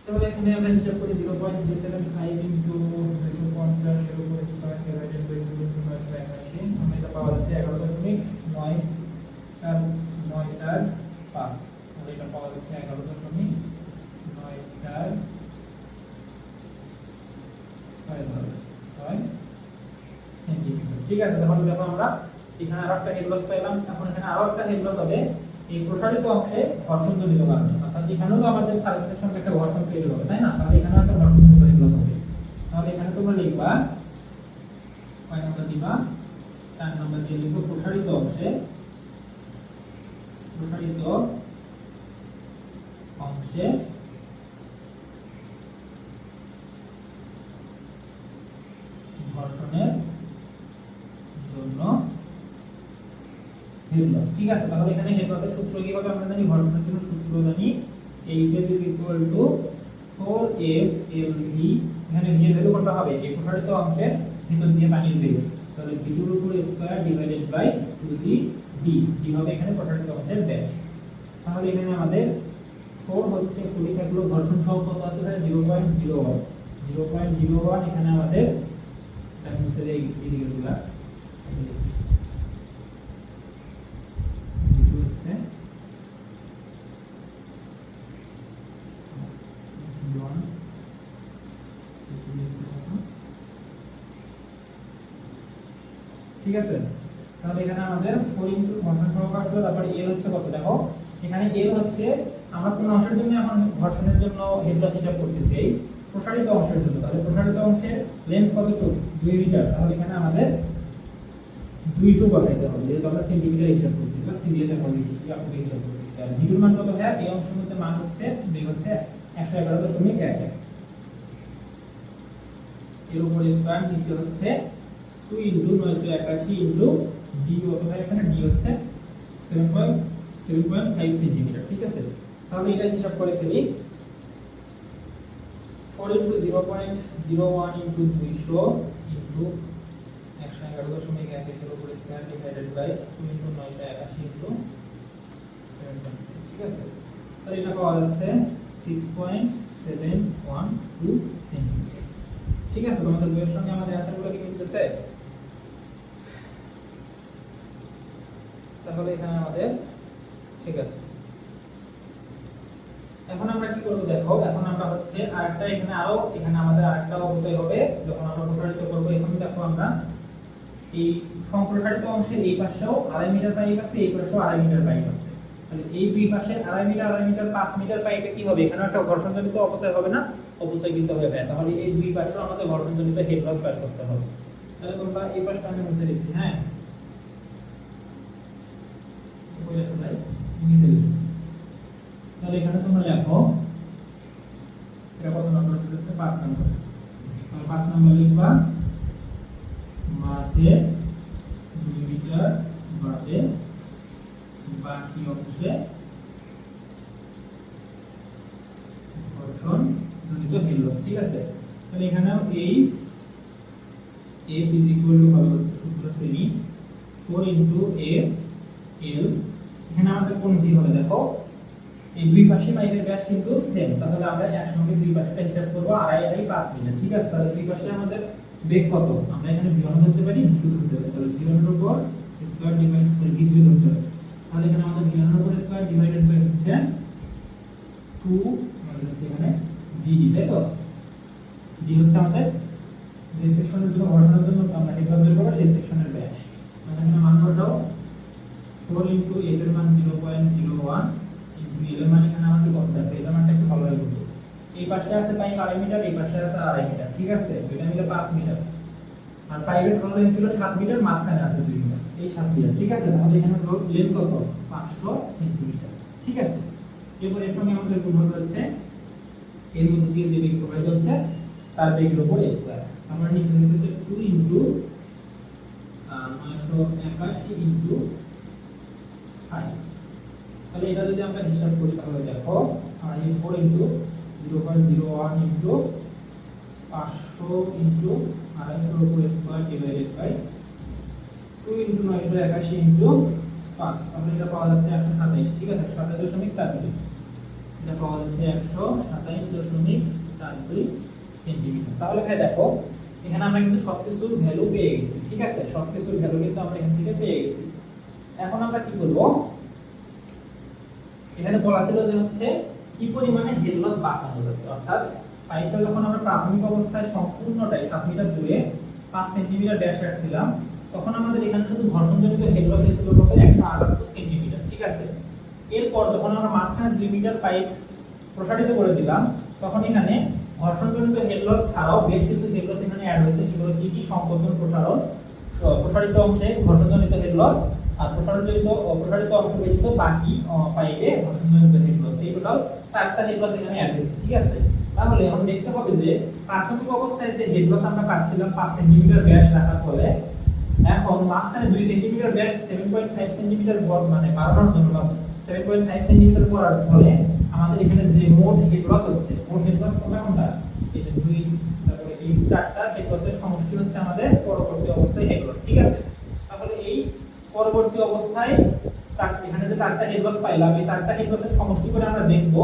তাহলে এখানে আমরা হিসাব করি 0.375 ইনটু 250 এর উপর স্কয়ার ডিভাইডেড বাই 2 ইনটু 981, আমরা এটা পাওয়া যাচ্ছে 11.9495, তাহলে এটা পাওয়া যাচ্ছে 11.9456 সেন্টিমিটার, ঠিক আছে। তাহলে দেখো আমরা এখানে আরেকটা হেড লস পেলাম, এখন এখানে আরো একটা হেড লস হবে এই প্রসারিত অংশে ঘর্ষণজনিত কারণে, অর্থাৎ এখানেও তো আমাদের সারফেসের সঙ্গে একটা ঘর্ষণ তৈরি হবে, তাই না? তাহলে এখানে একটা ঘর্ষণজনিত হেড লস হবে। তাহলে এখানে তোমরা লিখবা কয় নাম্বার দিবা, 4 নাম্বার দিয়ে লিখবো প্রসারিত অংশে ঘর্ষণের জন্য হেড লস, ঠিক আছে। তাহলে এখানে হেড লসের সূত্র কি হবে আমরা জানি, ঘর্ষণের জন্য সূত্র জানি H is equal to 4FLV, এখানে v এর ভ্যালু কত হবে এই প্রসারিত অংশের ভিতর দিয়ে পানির বেগ, তাহলে v এর উপর square divided by 2g d, d হবে এখানে প্রসারিত অংশের ব্যাস। তাহলে এখানে আমাদের 4 হচ্ছে কুড়ি থাকলো, ঘর্ষণ সহগ কত আছে 0.01 এখানে আমাদের এটা মুছে দেই এইদিকেগুলা, ঠিক আছে। তাহলে এখানে আমাদের 4 ইনটু ঘর্ষণ সহগ আসবে, তারপর এল হচ্ছে কত দেখো, এখানে এল হচ্ছে আমরা কোন অংশের জন্য এখন ঘর্ষণের জন্য হেড লস হিসাব করতেছি এই প্রসারিত অংশের জন্য, তাহলে প্রসারিত অংশের লেন্থ কতটুকু 2 মিটার, তাহলে এখানে আমাদের 200 বসাইতে হবে, যেহেতু আমরা সেন্টিমিটার হিসাব করছি বা সিরিয়াসের মধ্যে আপনি হিসাব করছি, তাহলে ভিডিওর মান কত হয় এই অংশের মধ্যে মান হচ্ছে বেগ হচ্ছে 111.11, এর উপর স্কয়ার নিচে হচ্ছে 2 ইনটু 981 ইনটু ডি, অথবা এখানে ডি হচ্ছে 7.5 সেন্টিমিটার, ঠিক আছে। তাহলে এটা হিসাব করে ফেলি 4 ইনটু 0.01 ইনটু 200 ইনটু 111.11 এর উপর square divided by 2 into 981 into 7.5, ঠিক আছে। তাহলে এটা পাওয়া যাচ্ছে 6.712 সেন্টিমিটার, ঠিক আছে। তোমাদের বইয়ের সঙ্গে আমাদের অ্যান্সারগুলো কি মিলতেছে? তাহলে এখানে আমাদের ঠিক আছে। এখন আমরা কি করব দেখো, এখন আমরা হচ্ছে আরেকটা এখানে আমাদের আরেকটা অবচয় হবে যখন আমরা প্রসারিত করব। এখন দেখো আমরা এই সম্প্রসারিত অংশের এই পাশেও 2.5 মিটার পাইপ আছে, এই পাশেও 2.5 মিটার পাইপ আছে, তাহলে এই দুই পাশে 2.5 মিটার 5 মিটার পাইপে কি হবে, এখানে একটা ঘর্ষণজনিত অপচয় হবে না, অপচয় কিন্তু হবে। তাহলে এই দুই পাশেও আমাদের ঘর্ষণজনিত হেড লস বের করতে হবে। তাহলে তোমরা এই পাশটা আমি মুছে দিচ্ছি, হ্যাঁ তাহলে এখানে তোমরা লেখো এটা কত নম্বর হচ্ছে 5 নম্বর, তাহলে 5 নম্বর লিখবা মাঝে 2 মিটার বাদে বাকি অংশে ঘর্ষণ জনিত হেড লস, ঠিক আছে। তাহলে এখানেও H F is equal to হবে হচ্ছে সূত্র শ্রেণী 4 ইনটু F L, এখানে আমাদের কোন ভি হবে দেখো, এই দুই পাশে পাইপের ব্যাস কিন্তু সেম, তাহলে আমরা একসঙ্গে দুই পাশেটা হিসাব করব 2.5 5 মিটার, ঠিক আছে। তাহলে দুই পাশে আমাদের বেগ কত, আমরা এখানে v1 ধরতে পারি v2 ধরতে পারি, তাহলে v1 এর উপর স্কয়ার ডিভাইড করে v3 ধরতে পারি, তাহলে এখানে আমাদের v1 এর উপর স্কয়ার ডিভাইডেড বাই হচ্ছে 2 মানে হচ্ছে এখানে gd, তাই তো d হচ্ছে আমাদের যে সেকশনের জন্য ঘর্ষণের জন্য আমরা হেড লস বের করব সেই সেকশনের ব্যাস, মানে এখানে মান বসাও 4 ইনটু f এর মান 0.01 ইনটু l এর মান এখানে আমাদের কত আছে, এর মানটা একটু ভালোভাবে বুঝো। এই পাশে আছে পাইপ 2.5 মিটার, এই পাশে আছে 2.5 মিটার, ঠিক আছে, এটা মিলে 5 মিটার, আর পাইপের টোটাল লেন্থ ছিল 7 মিটার, মাঝখানে আছে 2 মিটার, এই 7 মিটার, ঠিক আছে। তাহলে এখানে লেন্থ কত 500 সেন্টিমিটার, ঠিক আছে। এরপর এর সঙ্গে আমাদের গুণ হচ্ছে এর মধ্যে দিয়ে যে বেগ প্রবাহিত হচ্ছে তার বেগের উপর স্কয়ার, আমরা নিচে লিখতেছি 2 ইনটু 981 ইনটু 5, তাহলে এটা যদি আমরা হিসাব করি তাহলে দেখো 4 ইন্টু 0.01 ইন্টু 500 ইন্টু 2.5 উপর square divided by 2 into 981 into 5, তাহলে এটা পাওয়া যাচ্ছে 127। ঠিক আছে, 27.42 এটা পাওয়া যাচ্ছে 127.42 সেন্টিমিটার। তাহলে ভাই দেখো এখানে আমরা কিন্তু সবকিছুর ভ্যালু পেয়ে গেছি। ঠিক আছে, সবকিছুর ভ্যালু কিন্তু আমরা এখান থেকে পেয়ে গেছি। এখন আমরা কি করব, এখানে বলা ছিল যে হচ্ছে কি পরিমাণে হেড লস বাঁচানো যাবে, অর্থাৎ পাইপটা যখন আমরা প্রাথমিক অবস্থায় সম্পূর্ণটাই 7 মিটার জুড়ে 5 সেন্টিমিটার ব্যাস রাখছিলাম, তখন আমাদের এখানে শুধু ঘর্ষণজনিত হেড লস ছিল কত, 178 সেন্টিমিটার। ঠিক আছে, এরপর যখন আমরা মাঝখানে 2 মিটার পাইপ প্রসারিত করে দিলাম, তখন এখানে ঘর্ষণজনিত হেড লস ছাড়াও বেশ কিছু হেড লস এখানে অ্যাড হয়েছে। সেগুলো কি কি, সংকোচন প্রসারণ, প্রসারিত অংশে ঘর্ষণজনিত হেড লস, আর প্রসারিত অংশ ব্যতীত বাকি পাইপে ঘর্ষণজনিত হেড লস, এই টোটাল 4টা হেড লস এখানে অ্যাড হয়েছে। ঠিক আছে, তাহলে এখন দেখতে হবে যে প্রাথমিক অবস্থায় যে হেড লস আমরা পাচ্ছিলাম 5 সেন্টিমিটার ব্যাস রাখার ফলে, এখন মাঝখানে 2 সেন্টিমিটার ব্যাস 7.5 সেন্টিমিটার বড় মানে বাড়ানোর জন্য 7.5 সেন্টিমিটার করার ফলে আমাদের এখানে যে মোট হেড লস হচ্ছে, মোট হেড লস কোনটা, এই যে 2, তারপরে এই 4টা হেড লসের সমষ্টি হচ্ছে আমাদের পরবর্তী অবস্থায় হেড লস। ঠিক আছে, তাহলে এই পরবর্তী অবস্থায় এখানে যে 4টা হেড লস পাইলাম, এই 4টা হেড লসের সমষ্টি করে আমরা দেখব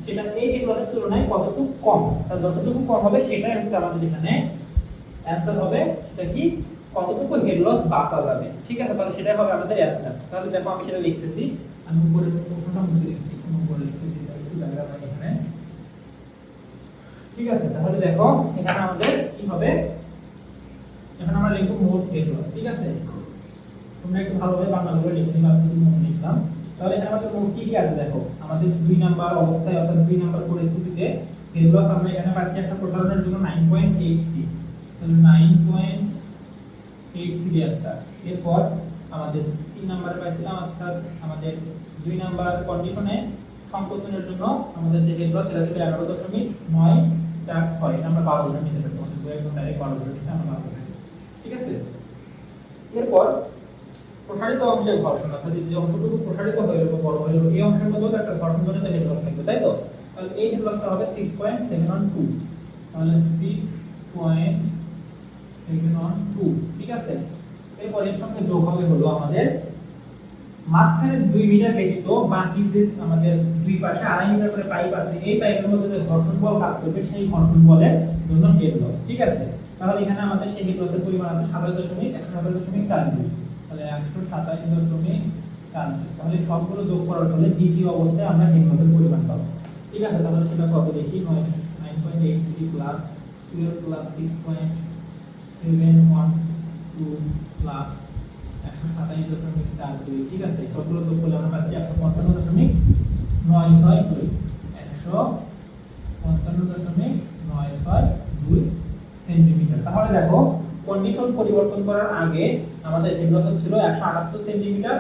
সেটা এই হেড লসের তুলনায় কতটুকু কম। তাহলে যতটুকু কম হবে সেটাই হচ্ছে আমাদের এখানে অ্যানসার হবে। সেটা কি, কতটুকু হেড লস বাঁচা যাবে। ঠিক আছে, তাহলে সেটাই হবে আমাদের অ্যানসার। তাহলে দেখো আমি সেটা লিখতেছি, আমি উপরে প্রশ্নটা মুছে দিচ্ছি, উপরে লিখতেছি একটু জায়গা পাই এখানে। ঠিক আছে, তাহলে দেখো এখানে আমাদের কি হবে, এখানে আমরা লিখব মোট হেড লস। ঠিক আছে, তোমরা একটু ভালোভাবে বাংলাগুলো লিখে নিবা, আমি মনে লিখলাম। তাহলে এখানে আমাদের মোট কি কি আছে দেখো, আমাদের 2 নাম্বার অবস্থায় অর্থাৎ 2 নাম্বার পরিস্থিতিতে হেড লস আমরা এখানে পাচ্ছি একটা প্রসারণের জন্য 9.83, তাহলে 9.83 একটা। এরপর আমাদের 3 নাম্বারে পাইছিলাম, অর্থাৎ আমাদের 2 নাম্বার কন্ডিশনে সংকোচনের জন্য আমাদের যে হেড লস সেটা ছিল 11.946, এটা আমরা 12 ধরে নিতে পারবো, আমাদের একদম ডাইরেক্ট 12 ধরে নিতে আমরা 12 ধরে। ঠিক আছে, এরপর প্রসারিত অংশের ঘর্ষণ, অর্থাৎ যে অংশটুকু প্রসারিত হয়ে বড় হয়ে এই অংশের মধ্যেও একটা ঘর্ষণজনিত হেড লস থাকবে, তাই তো? তাহলে এই হেড লসটা হবে 6.712, তাহলে 6.712। ঠিক আছে, এরপর এর সঙ্গে যোগ হবে হলো আমাদের মাঝখানে 2 মিটার ব্যতীত বাকি যে আমাদের দুই পাশে 2.5 মিটার করে পাইপ আছে, এই পাইপের মধ্যে যে ঘর্ষণ বল কাজ করবে সেই ঘর্ষণ বলের জন্য হেড লস। ঠিক আছে, তাহলে এখানে আমাদের সেই হেড লসের পরিমাণ আছে 127.42, তাহলে 127.42। তাহলে সবগুলো যোগ করার ফলে দ্বিতীয় অবস্থায় আমরা হেড লসের পরিমাণ পাবো। ঠিক আছে, তাহলে সেটা কত দেখি, 9.83 প্লাস 12 প্লাস 6.712 প্লাস 127.42। ঠিক আছে, সবগুলো যোগ করলে আমরা পাচ্ছি 155.962, 155.962 সেন্টিমিটার। তাহলে দেখো কন্ডিশন পরিবর্তন করার আগে আমাদের হেড লস ছিল 178 সেন্টিমিটার,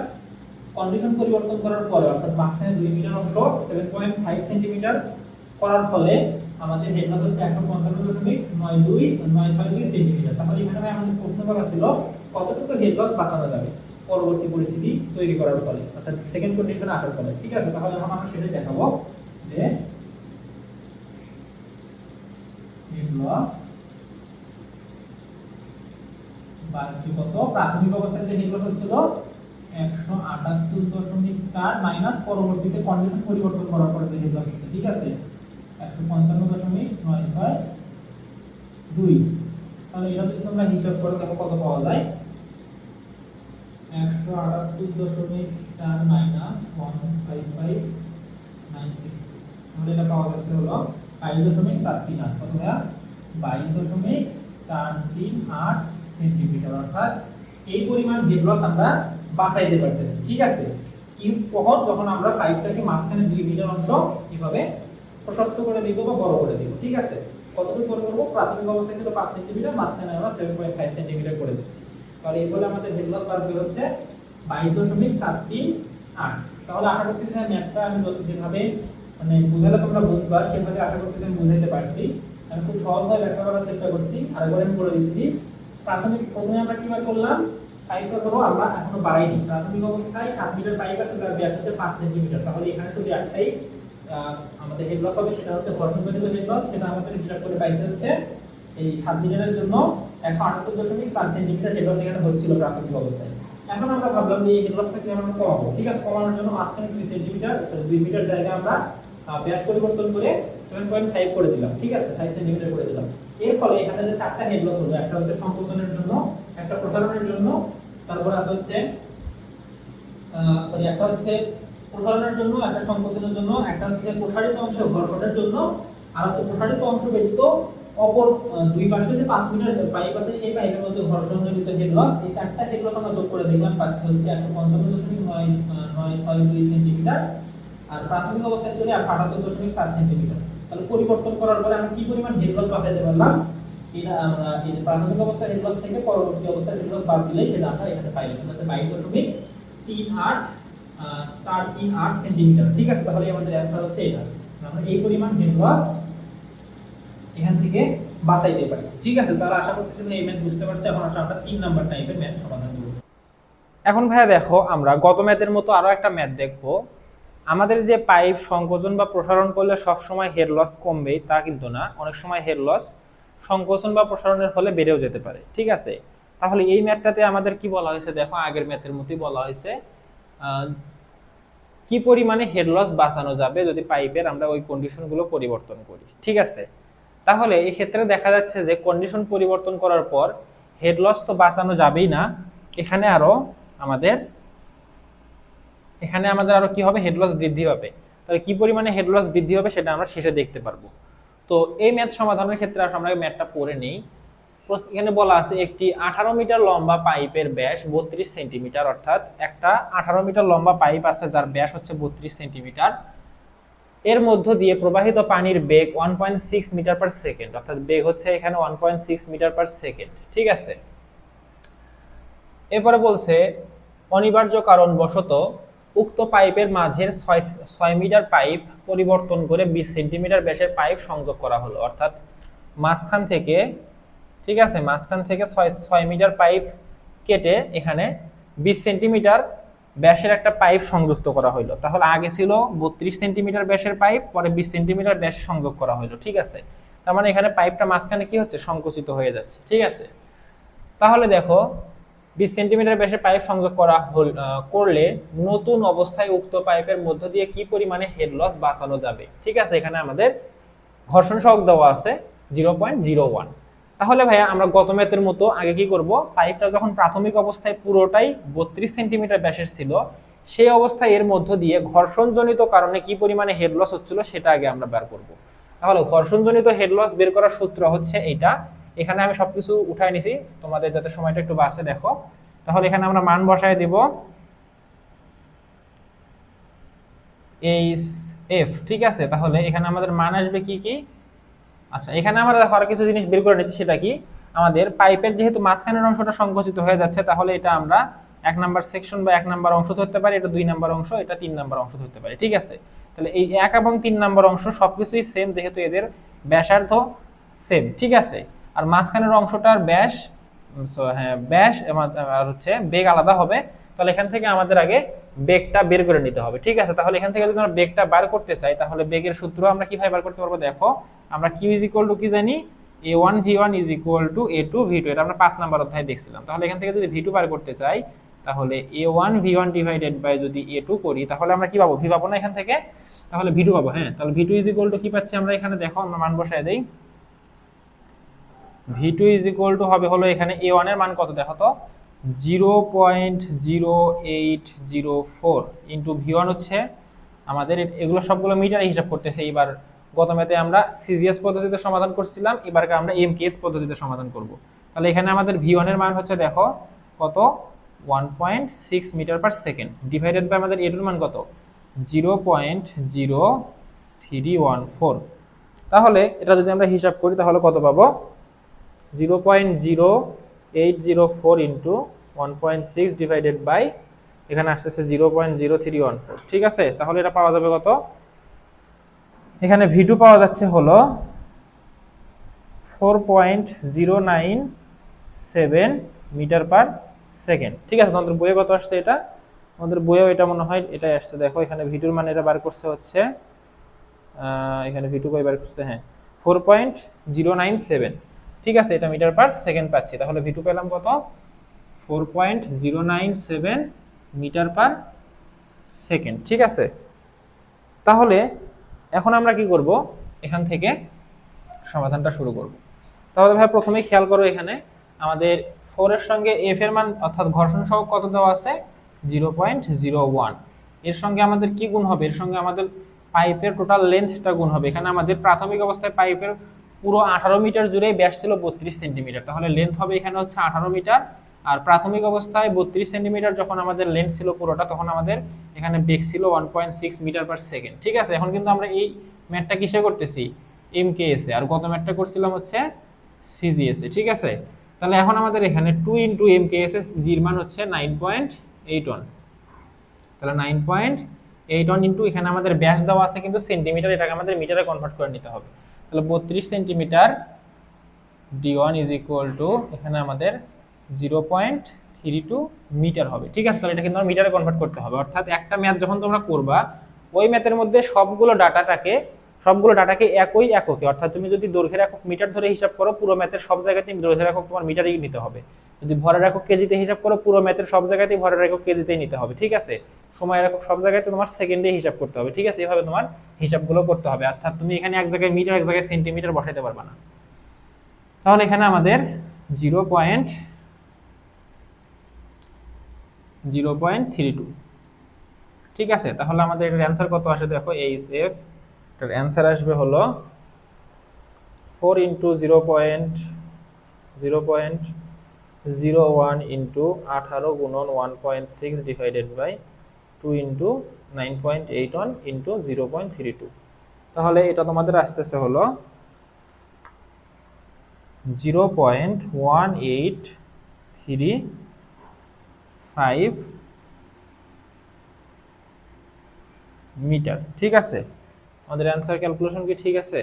কন্ডিশন পরিবর্তন করার পরে অর্থাৎ মাঝখানে 2 মিটার অংশ 7.5 সেন্টিমিটার করার ফলে আমাদের হেড লস হচ্ছে 155.962 সেন্টিমিটার। তাহলে এখানে আমাদের প্রশ্ন করা ছিল কতটুকু হেড লস বাঁচানো যাবে পরবর্তী পরিস্থিতি তৈরি করার ফলে, অর্থাৎ সেকেন্ড কন্ডিশনে আসার ফলে। ঠিক আছে, তাহলে এখন আমরা সেটাই দেখাবো যে হেড লস বাঁচবে কত, প্রাথমিক অবস্থায় যে হেড লস হচ্ছিল 178.4 মাইনাস পরবর্তীতে কন্ডিশন পরিবর্তন করার পরে যে হেড লস হচ্ছে। ঠিক আছে, 155.962। তাহলে এটা যদি তোমরা হিসাব করো দেখো কত পাওয়া যায়, 178.4 মাইনাস 155.962, তাহলে এটা পাওয়া যাচ্ছে হলো 22.438, কত ভাইয়া, 22.438 সেন্টিমিটার। অর্থাৎ এই পরিমাণ হেড লস আমরা বাঁচাইতে পারতেছি। ঠিক আছে, কিন্তু কখন, যখন আমরা পাইপটাকে মাঝখানে 2 মিটার অংশ কিভাবে প্রশস্ত করে দিব বা বড় করে দিব। ঠিক আছে, কতটুকু বড় করব, প্রাথমিক অবস্থায় ছিল 5 সেন্টিমিটার, মাঝখানে আমরা 7.5 সেন্টিমিটার করে দিচ্ছি। তাহলে এই বলে আমাদের হেড লস বাঁচবে হচ্ছে 22.438। তাহলে আশা করতেছি ম্যাথটা আমি যেভাবে মানে বুঝালে তোমরা বুঝবা সেভাবে আশা করতেছি আমি বুঝাইতে পারছি। আমি খুব সহজভাবে ব্যাখ্যা করার চেষ্টা করছি, আরেকবার আমি বলে দিচ্ছি। প্রথমে আমরা কিভাবে করলাম, পাইপটা ধরো আমরা এখনো বাড়াইনি, প্রাথমিক অবস্থায় 7 মিটার পাইপ আছে যার ব্যাস হচ্ছে 5 সেন্টিমিটার, তাহলে এখানে শুধু একটাই আমাদের হেড লস হবে সেটা হচ্ছে ঘর্ষণজনিত হেড লস, সেটা আমাদের হিসাব করে পাইছে হচ্ছে এই 7 দিনের জন্য 178.4 সেন্টিমিটার হেড লস এখানে হচ্ছিল প্রাথমিক অবস্থায়। এখন আমরা ভাবলাম যে এই হেড লসটাকে আমরা কমাবো, ঠিক আছে। কমানোর জন্য মাঝখানে 2 সেন্টিমিটার 2 মিটার জায়গা আমরা ব্যাস পরিবর্তন করে 7.5 করে দিলাম, ঠিক আছে, 5 সেন্টিমিটার করে দিলাম। এর ফলে এখানে যে 4টা হেড লস হলো, একটা হচ্ছে সংকোচনের জন্য, একটা প্রসারণের জন্য, তারপর আছে হচ্ছে একটা হচ্ছে প্রসারণের জন্য, একটা সংকোচনের জন্য, একটা হচ্ছে প্রসারিত অংশ ঘর্ষণের জন্য, আর হচ্ছে প্রসারিত অংশ ব্যতীত অপর দুই পাশে যে 5 মিটার পাইপ আছে সেই পাইপের মধ্যে ঘর্ষণজনিত হেড লস, এই 4টা হেড লস আমরা যোগ করে দেখলাম পাচ্ছি হচ্ছে 155.962 সেন্টিমিটার, আর প্রাথমিক অবস্থায় ছিল 178.4 সেন্টিমিটার। তাহলে পরিবর্তন করার পরে আমরা কি পরিমাণ হেড লস বাঁচাইতে পারলাম, এটা আমরা এই প্রাথমিক অবস্থার হেড লস থেকে পরবর্তী অবস্থার হেড লস বাদ দিলে সেটা আমরা এখানে পাইলাম, এটা হচ্ছে 22.438 সেন্টিমিটার, ঠিক আছে। তাহলে আমাদের অ্যানসার হচ্ছে এটা, আমরা এই পরিমাণ হেড লস এখান থেকে বাঁচাইতে পারছি, ঠিক আছে। তাহলে আশা করতেছি যে এই ম্যাথ বুঝতে পারছি। এখন আসলে আমরা 3 নাম্বার টাইপের ম্যাথ সমাধান করব। এখন ভাইয়া দেখো, আমরা গত ম্যাথের মতো আরো একটা ম্যাথ দেখবো। আমাদের যে পাইপ সংকোচন বা প্রসারণ করলে সব সময় হেড লস কমবেই তা কিন্তু না, অনেক সময় হেড লস সংকোচন বা প্রসারণের ফলে বেড়েও যেতে পারে, ঠিক আছে। তাহলে এই ম্যাথটাতে আমাদের কি বলা হয়েছে দেখো, আগের ম্যাথের মতোই বলা হয়েছে কি পরিমাণে হেড লস বাঁচানো যাবে যদি পাইপের আমরা ওই কন্ডিশনগুলো পরিবর্তন করি, ঠিক আছে। তাহলে এই ক্ষেত্রে দেখা যাচ্ছে যে কন্ডিশন পরিবর্তন করার পর হেড লস তো বাঁচানো যাবেই না, এখানে আমাদের আরো কি হবে, হেড লস বৃদ্ধি পাবে। তাহলে কি পরিমাণে হেড লস বৃদ্ধি হবে সেটা আমরা শেষে দেখতে পারবো। তো এই ম্যাথ সমাধানের ক্ষেত্রে আমরা ম্যাথটা পড়ে নেই। এখানে বলা আছে একটি 18 মিটার লম্বা পাইপের ব্যাস 32 সেন্টিমিটার, অর্থাৎ একটা 18 মিটার লম্বা পাইপ আছে যার ব্যাস হচ্ছে 32 সেন্টিমিটার, এর মধ্য দিয়ে প্রবাহিত পানির বেগ 1.6 মিটার পার সেকেন্ড, অর্থাৎ বেগ হচ্ছে এখানে 1.6 মিটার পার সেকেন্ড, ঠিক আছে। এরপরে বলছে অনিবার্য কারণবশত উক্ত পাইপের মাঝের 6 মিটার পাইপ পরিবর্তন করে 20 সেন্টিমিটার ব্যাসের পাইপ সংযোগ করা হলো, অর্থাৎ মাঝখান থেকে, ঠিক আছে, মাঝখান থেকে 6 মিটার পাইপ কেটে এখানে 20 সেন্টিমিটার ব্যাসের একটা পাইপ সংযুক্ত করা হলো। তাহলে আগে ছিল 32 সেন্টিমিটার ব্যাসের পাইপ, পরে 20 সেন্টিমিটার ব্যাসে সংযোগ করা হলো, ঠিক আছে। তার মানে এখানে পাইপটা মাঝখানে কি হচ্ছে, সংকুচিত হয়ে যাচ্ছে, ঠিক আছে। তাহলে দেখো 20 সেন্টিমিটার ব্যাসের পাইপ সংযোগ করলে নতুন অবস্থায় উক্ত পাইপের মধ্য দিয়ে কি পরিমাণে হেড লস বাঁচানো যাবে, ঠিক আছে। এখানে আমাদের ঘর্ষণ সহগ দেওয়া আছে 0.01। তাহলে ভাইয়া আমরা গত ম্যাথের মতো আগে কি করব, পাইপটা যখন প্রাথমিক অবস্থায় পুরোটাই 32 সেন্টিমিটার ব্যাসের ছিল, সেই অবস্থায় এর মধ্য দিয়ে ঘর্ষণজনিত কারণে কি পরিমাণে হেড লস হচ্ছিল সেটা আগে আমরা বের করব। তাহলে ঘর্ষণজনিত হেড লস বের করার সূত্র হচ্ছে এইটা। এখানে আমি সবকিছু উঠাই নিছি তোমাদের যাতে সময়টা একটু বাঁচে, দেখো। তাহলে এখানে আমরা মান বসায় দিব এইচ এফ, ঠিক আছে। তাহলে এখানে আমাদের মান আসবে কি কি, আচ্ছা এখানে আমরা আর কিছু জিনিস বের করে নিচ্ছি, সেটা কি, আমাদের পাইপের যেহেতু মাঝখানের অংশটা সংকুচিত হয়ে যাচ্ছে, তাহলে এটা আমরা 1 নাম্বার সেকশন বা 1 নাম্বার অংশ ধরতে পারি, এটা 2 নাম্বার অংশ, এটা 3 নাম্বার অংশ ধরতে পারি, ঠিক আছে। তাহলে এই 1 এবং 3 নাম্বার অংশ সবকিছুই সেম, যেহেতু এদের ব্যাসার্ধ সেম, ঠিক আছে। আর মাঝখানের অংশটার ব্যাস, হ্যাঁ ব্যাস আর হচ্ছে বেগ আলাদা হবে। তাহলে এখান থেকে আমাদের আগে বেগটা বের করে নিতে হবে, ঠিক আছে। তাহলে এখান থেকে যদি আমরা বেগটা বার করতে চাই, তাহলে বেগের সূত্র আমরা কিভাবে বার করতে পারবো, দেখো আমরা q ইজ ইকুয়াল টু কি জানি, a1 v1 is equal two a2 v2, এটা আমরা 5 নাম্বার অধ্যায়ে দেখছিলাম। তাহলে এখান থেকে যদি v2 বার করতে চাই, তাহলে a1 v1 ডিভাইডেড বাই যদি a2 করি, তাহলে আমরা কি পাবো, v পাবো না এখান থেকে, তাহলে v2 পাবো। হ্যাঁ, তাহলে v2 ইজ ইকুয়াল টু কি পাচ্ছি আমরা এখানে, দেখো আমরা মান বসায় দেই, v2 ইজ ইকুয়াল টু হবে হলো এখানে a1 এর মান কত দেখো তো, 0.0804 ইন্টু v1 হচ্ছে আমাদের, এগুলো সবগুলো মিটারে হিসাব করতেছে। এবার গত ম্যাথে আমরা সিজিএস পদ্ধতিতে সমাধান করছিলাম, এবারকে আমরা এমকেএস পদ্ধতিতে সমাধান করব। তাহলে এখানে আমাদের v1 এর মান হচ্ছে দেখো কত, 1.6 metre per second, divided by আমাদের a2 এর মান কত, 0.0314। তাহলে এটা যদি আমরা হিসাব করি তাহলে কত পাবো, 0.0804 ইন্টু 1.6 ডিভাইডেড বাই এখানে আসতেছে 0.0314, ঠিক আছে। তাহলে এটা পাওয়া যাবে কত, এখানে v2 পাওয়া যাচ্ছে হলো 4.097 মিটার পার সেকেন্ড, ঠিক আছে। তোমাদের বইয়ে কত আসছে, এটা আমাদের বইয়েও এটা মনে হয় এটাই আসছে, দেখো এখানে v2 এর মান এটা বার করছে হচ্ছে এখানে ভি টু বার করছে, হ্যাঁ 4.097, ঠিক আছে, এটা মিটার পার সেকেন্ড পাচ্ছি। তাহলে ভি টু পেলাম কত, 4.097 মিটার পার সেকেন্ড, ঠিক আছে। তাহলে এখন আমরা কি করব, এখান থেকে সমাধানটা শুরু করব। তাহলে ভাই প্রথমেই খেয়াল করো, এখানে আমাদের 4 এর সঙ্গে এফ এর মান অর্থাৎ ঘর্ষণ সহগ কত দেওয়া আছে, 0.01। এর সঙ্গে আমাদের কি গুণ হবে, এর সঙ্গে আমাদের পাইপের টোটাল লেন্থটা গুণ হবে। এখানে আমাদের প্রাথমিক অবস্থায় পাইপের পুরো 18 মিটার জুড়ে ব্যাস ছিল 32 সেন্টিমিটার, তাহলে লেন্থ হবে এখানে হচ্ছে 18 মিটার। আর প্রাথমিক অবস্থায় 32 সেন্টিমিটার যখন আমাদের লেন্থ ছিল পুরোটা, তখন আমাদের এখানে বেগ ছিল 1.6 মিটার পার সেকেন্ড, ঠিক আছে। এখন কিন্তু আমরা এই ম্যাথটা কিসে করতেছি, এমকেএস এ, আর গত ম্যাথটা করছিলাম হচ্ছে সিজিএস এ, ঠিক আছে। তাহলে এখন আমাদের এখানে 2 ইন্টু এমকেএস এর জির মান হচ্ছে 9.81, তাহলে 9.81 ইন্টু এখানে আমাদের ব্যাস দেওয়া আছে কিন্তু সেন্টিমিটার, এটাকে আমাদের মিটারে কনভার্ট করে নিতে হবে। তাহলে 32 centimetre d1 is equal two এখানে আমাদের 0.32 মিটার হবে, ঠিক আছে। তাহলে এটা কিন্তু আমরা মিটারে কনভার্ট করতে হবে, অর্থাৎ একটা ম্যাথ যখন তোমরা করবা, ওই ম্যাথের মধ্যে সবগুলো ডাটাকে একই এককে, অর্থাৎ তুমি যদি দৈর্ঘ্যের একক মিটার ধরে হিসাব করো, পুরো ম্যাথের সব জায়গাতেই দৈর্ঘ্যের একক তোমার মিটারেই নিতে হবে। যদি ভরের একক কেজিতে হিসাব করো, পুরো ম্যাথের সব জায়গাতেই ভরের একক কেজিতেই নিতে হবে, ঠিক আছে। সময়ের একক সব জায়গায় তোমার সেকেন্ডে হিসাব করতে হবে, ঠিক আছে। এভাবে তোমার হিসাবগুলো করতে হবে, অর্থাৎ তুমি এখানে এক জায়গায় মিটার এক জায়গায় সেন্টিমিটার বসাইতে পারবে না। তাহলে এখানে আমাদের 0.32, ঠিক আছে। তাহলে আমাদের এটার অ্যান্সার কত আসে দেখো, এইচ এফ এটার অ্যান্সার আসবে হলো 4 ইন্টু 0.01 ইন্টু 18 গুণন 1.6 ডিভাইডেড বাই 2 ইন্টু 9.81 ইন্টু 0.32। তাহলে এটা তোমাদের আসতেছে হলো 0.1835 মিটার, ঠিক আছে। আমাদের অ্যান্সার ক্যালকুলেশন কি ঠিক আছে?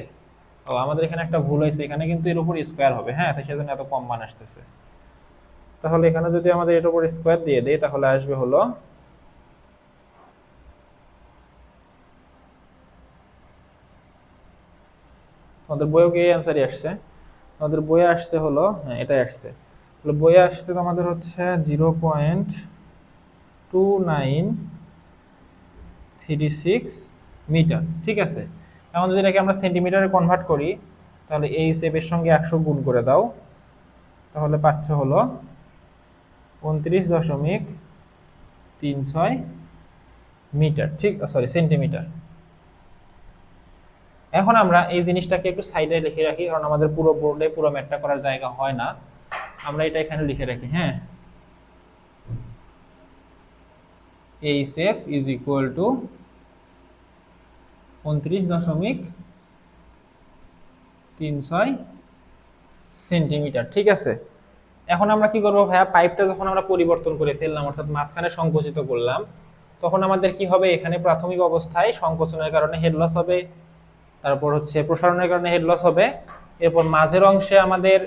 ও আমাদের এখানে একটা ভুল হয়েছে, এখানে কিন্তু এর উপর স্কোয়ার হবে, হ্যাঁ, তাই সেজন্য এত কম মান আসতেছে। তাহলে এখানে যদি আমাদের এর উপর স্কোয়ার দিয়ে দেই, তাহলে আসবে হলো আমাদের বইও কি অ্যান্সারই আসছে, আমাদের বইয়ে আসছে হলো, হ্যাঁ এটাই আসছে। তাহলে বইয়ে আসছে আমাদের হচ্ছে 0.2936 মিটার, ঠিক আছে। এখন যদি এটাকে আমরা সেন্টিমিটারে কনভার্ট করি, তাহলে এই সেপের সঙ্গে 100 গুণ করে দাও, তাহলে পাচ্ছ হলো 29.36 মিটার, ঠিক, সরি সেন্টিমিটার। এখন আমরা এই জিনিসটাকে একটু সাইডে লিখে রাখি, কারণ আমাদের পুরো বোর্ডে পুরো ম্যাথটা করার জায়গা হয় না, আমরা এটা এখানে লিখে রাখি, হ্যাঁ। HF is equal two 29.36 centimetre, ঠিক আছে। এখন আমরা কি করবো ভাইয়া, পাইপটা যখন আমরা পরিবর্তন করে ফেললাম, অর্থাৎ মাঝখানে সংকুচিত করলাম, তখন আমাদের কি হবে, এখানে প্রাথমিক অবস্থায় সংকোচনের কারণে হেড লস হবে, তারপর হচ্ছে প্রসারণের কারণে হেড লস হবে, এরপর মাঝের অংশে আমাদের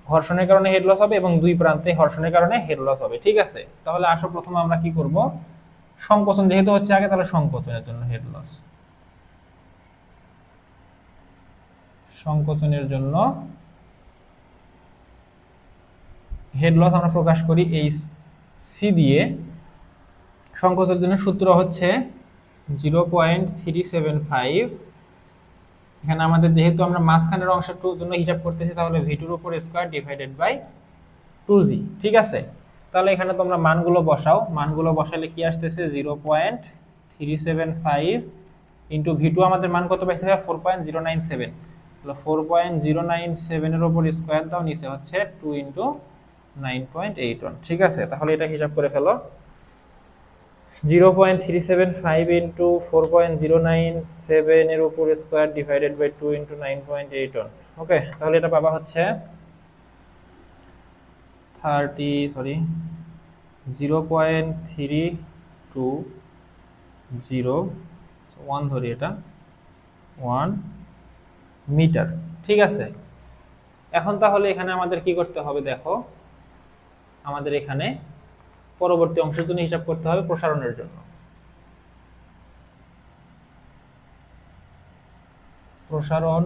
ঘর্ষণের কারণে হেড লস হবে, এবং দুই প্রান্তে ঘর্ষণের কারণে হেড লস হবে, ঠিক আছে। তাহলে আসো প্রথমে আমরা কি করব, সংকোচন যেহেতু হচ্ছে আগে, তাহলে সংকোচনের জন্য হেড লস, সংকোচনের জন্য হেড লস আমরা প্রকাশ করি এই সি দিয়ে। সংকোচনের জন্য সূত্র হচ্ছে 0.375। এখানে আমাদের যেহেতু আমরা মাঝখানের অংশের জন্য হিসাব করতেছি, তাহলে ভি2 এর উপর স্কয়ার ডিভাইডেড বাই 2জি, ঠিক আছে। তাহলে এখানে তোমরা মানগুলো বসাও, মানগুলো বসালে কি আসতেছে, 0.375 ইন্টু ভি2 আমাদের মান কত পাইছে, 4.097, তাহলে 4.097 এর উপর স্কয়ার দাও, নিচে হচ্ছে 2 ইন্টু 9.81, ঠিক আছে। তাহলে এটা হিসাব করে ফেলো, 0.375 ইন্টু 4.097 এর উপর স্কয়ার ডিভাইডেড বাই 2 ইন্টু 9.81, ওকে। তাহলে এটা পাবা হচ্ছে 0.3201 ধরি, এটা 1 মিটার, ঠিক আছে। এখন তাহলে এখানে আমাদের কি করতে হবে দেখো, আমাদের এখানে পরবর্তী অংশের জন্য হিসাব করতে হবে প্রসারণের জন্য। প্রসারণ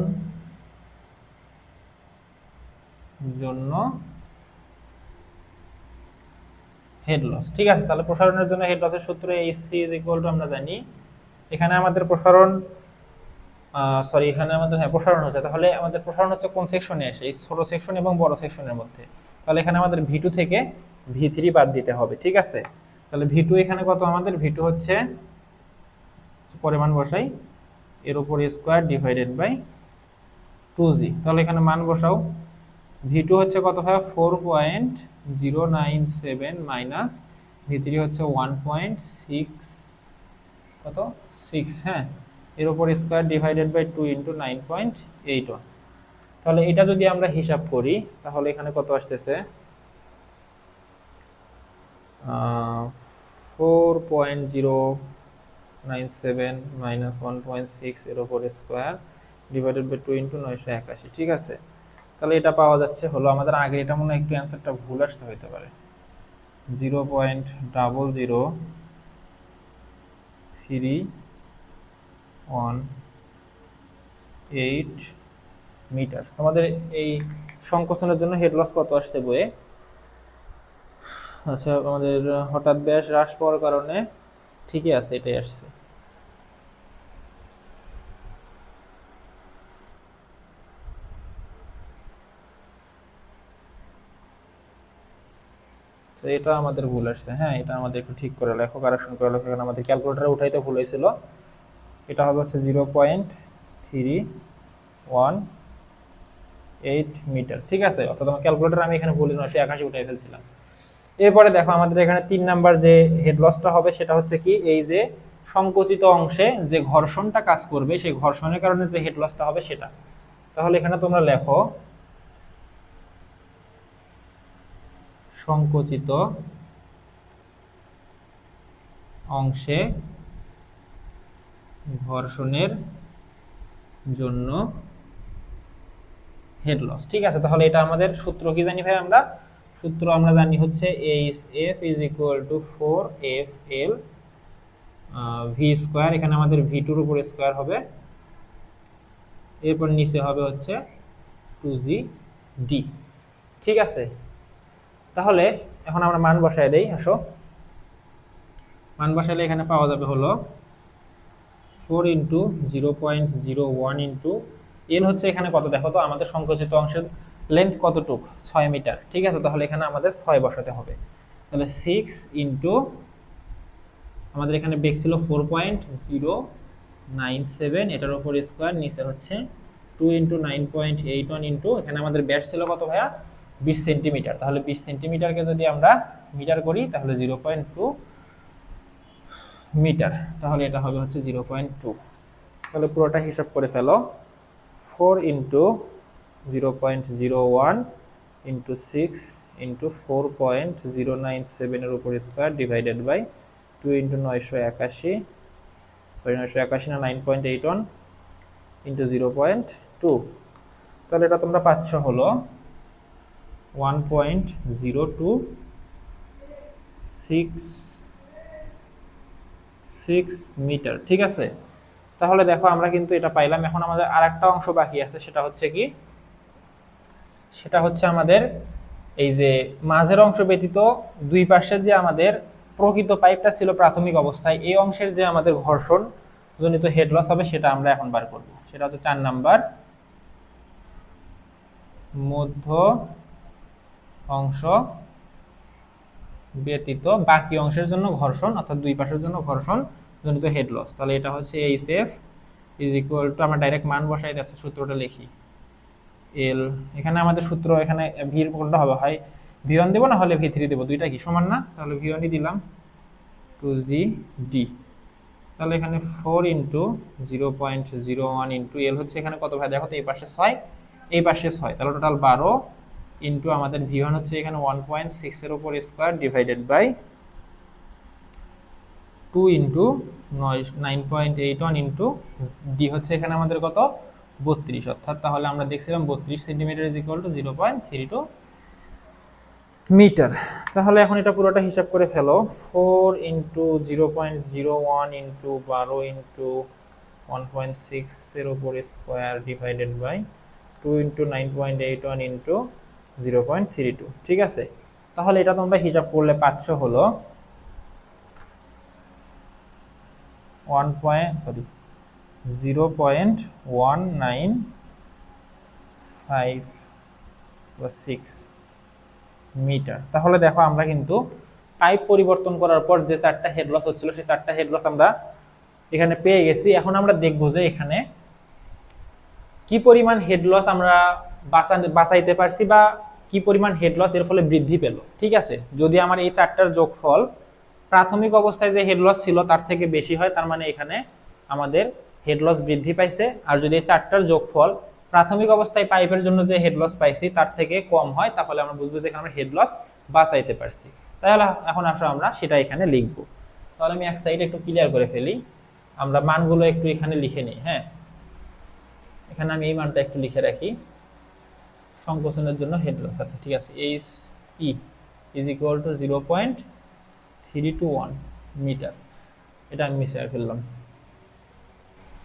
জন্য হেড লস। ঠিক আছে, তাহলে প্রসারণের জন্য হেড লসের সূত্র HC আমরা জানি। এখানে আমাদের প্রসারণ এখানে আমাদের প্রসারণ হচ্ছে, তাহলে আমাদের প্রসারণ হচ্ছে কোন সেকশনে আসে, এই ছোট সেকশন এবং বড় সেকশনের মধ্যে। তাহলে এখানে আমাদের V2 থেকে V3 বাদ দিতে হবে। ঠিক আছে, তাহলে V2 এখানে কত, আমাদের V2 হচ্ছে, পরিমাণ বসাই, এর উপর স্কয়ার ডিভাইডেড বাই 2g। তাহলে এখানে মান বসাও, V2 হচ্ছে কত হয় 4.097 মাইনাস V3 হচ্ছে 1.6 কত 6, হ্যাঁ, এর উপর স্কয়ার ডিভাইডেড বাই 2 ইনটু 9.81। তাহলে এটা যদি আমরা হিসাব করি তাহলে এখানে কত আসতেছে, 4.097 মাইনাস 1.6 এর উপর স্কয়ার ডিভাইডেড বাই 2 ইনটু 981। ঠিক আছে, তাহলে এটা পাওয়া যাচ্ছে হলো, আমাদের আগে এটা মনে হয় একটু অ্যান্সারটা ভুল আসতে হতে পারে, 0.00318 মিটার। তোমাদের এই সংকোচনের জন্য হেড লস কত আসছে বইয়ে? আচ্ছা, আমাদের হঠাৎ ব্যাস হ্রাস পাওয়ার কারণে ঠিকই আছে, এটাই আসছে। এটা আমাদের ভুল আসছে, হ্যাঁ, এটা আমাদের একটু ঠিক করে লেখো, কারেকশন করে লেখো, কারণ আমাদের ক্যালকুলেটরে উঠাইতে ভুল হয়েছিল। এটা হবে হচ্ছে 0.318 মিটার। ঠিক আছে, অর্থাৎ আমার ক্যালকুলেটর আমি এখানে ভুল 981 উঠাই ফেলছিলাম। এরপরে দেখো আমাদের এখানে 3 নাম্বার যে হেড লসটা হবে সেটা হচ্ছে কি, এই যে সংকুচিত অংশে যে ঘর্ষণটা কাজ করবে সেই ঘর্ষণের কারণে যে হেড লসটা হবে সেটা। তাহলে এখানে তোমরা লেখো সংকুচিত অংশে ঘর্ষণের জন্য হেড লস। ঠিক আছে, তাহলে এটা আমাদের সূত্র কি জানি ভাই, আমরা সূত্র আমরা জানি হচ্ছে HF = 4FL V স্কয়ার, এখানে আমাদের V2 এর উপর স্কয়ার হবে, এরপর নিচে হবে হচ্ছে 2GD। ঠিক আছে, তাহলে এখন আমরা মান বসায় দেই, আসো মান বসাইলে এখানে পাওয়া যাবে হলো 4 ইন্টু 0.01 ইন্টু এল হচ্ছে এখানে কত, দেখো তো আমাদের সংকুচিত অংশের লেন্থ কতটুক, 6 মিটার। ঠিক আছে, তাহলে এখানে আমাদের 6 বসাতে হবে। তাহলে 6 ইন্টু আমাদের এখানে বেগ ছিল 4.097, এটার উপর স্কয়ার, নিচে হচ্ছে 2 ইন্টু 9.81 ইন্টু এখানে আমাদের ব্যাস ছিল কত ভাইয়া, 20 সেন্টিমিটার। তাহলে 20 সেন্টিমিটারকে যদি আমরা মিটার করি তাহলে 0.2 মিটার, তাহলে এটা হবে হচ্ছে 0.2। তাহলে পুরোটা হিসাব করে ফেলো, 4 ইন্টু 0.01 ইন্টু 6 ইন্টু 4.097 এর উপর square divided by 2 into 981, sorry 981 না 9.81 ইন্টু 0.2। তাহলে এটা তোমরা পাচ্ছ হলো 1.0266 মিটার। ঠিক আছে, তাহলে দেখো আমরা কিন্তু এটা পাইলাম। এখন আমাদের আরেকটা অংশ বাকি আছে, সেটা হচ্ছে কি, সেটা হচ্ছে আমাদের এই যে মাঝের অংশ ব্যতীত দুই পাশে যে আমাদের প্রকৃত পাইপটা ছিল প্রাথমিক অবস্থায়, এই অংশের যে আমাদের ঘর্ষণ জনিত হেড লস হবে সেটা আমরা এখন বার করব। সেটা হচ্ছে 4 নাম্বার, মধ্য অংশ ব্যতীত বাকি অংশের জন্য ঘর্ষণ, অর্থাৎ দুই পাশের জন্য ঘর্ষণ জনিত হেড লস। তাহলে এটা হচ্ছে HF = আমরা ডাইরেক্ট মান বসাই যাচ্ছে, সূত্রটা লিখি এল, এখানে আমাদের সূত্র, এখানে ভি এর কোনটা হবে, হয় V1 দেব না হলে V3 দেব, দুইটা কি সমান না, তাহলে V1 দিলাম 2GD। তাহলে এখানে 4 ইন্টু 0.01 ইন্টু এল হচ্ছে এখানে কত ভাই, দেখো তো এই পাশে 6 এই পাশে 6, তাহলে টোটাল 12 ইন্টু আমাদের V1 হচ্ছে এখানে 1.6 এর উপর square divided by 2 into 9.81 into D হচ্ছে এখানে আমাদের কত 32, অর্থাৎ তাহলে আমরা দেখছিলাম 32 সেন্টিমিটার = 0.32 মিটার। তাহলে এখন এটা পুরোটা হিসাব করে ফেলো, 4 ইন্টু 0.01 ইন্টু 12 ইন্টু 1.6 এর উপর square divided by 2 into 9.81 into 0.32। ঠিক আছে, তাহলে এটা তোমরা হিসাব করলে পাচ্ছ হলো 0.195 মিটার। তাহলে দেখো আমরা কিন্তু পাইপ পরিবর্তন করার পর যে চারটা হেড লস হচ্ছিল সেই চারটা হেড লস আমরা এখানে পেয়ে গেছি। এখন আমরা দেখবো যে এখানে কি পরিমাণ হেড লস আমরা বাঁচাইতে পারছি বা কি পরিমাণ হেড লস এর ফলে বৃদ্ধি পেল। ঠিক আছে, যদি আমার এই চারটার যোগফল প্রাথমিক অবস্থায় যে হেড লস ছিল তার থেকে বেশি হয়, তার মানে এখানে আমাদের হেড লস বৃদ্ধি পাইছে। আর যদি এই চারটার যোগফল প্রাথমিক অবস্থায় পাইপের জন্য যে হেড লস পাইছি তার থেকে কম হয়, তাহলে আমরা বুঝবো যে এখানে আমরা হেড লস বাঁচাইতে পারছি। তাহলে এখন আসো আমরা সেটা এখানে লিখবো। তাহলে আমি এক সাইডে একটু ক্লিয়ার করে ফেলি, আমরা মানগুলো একটু এখানে লিখে নিই। হ্যাঁ, এখানে আমি এই মানটা একটু লিখে রাখি সংকোচনের জন্য হেড লস। আচ্ছা ঠিক আছে, H E is equal to 0.321 metre, এটা আমি মিশিয়ে ফেললাম।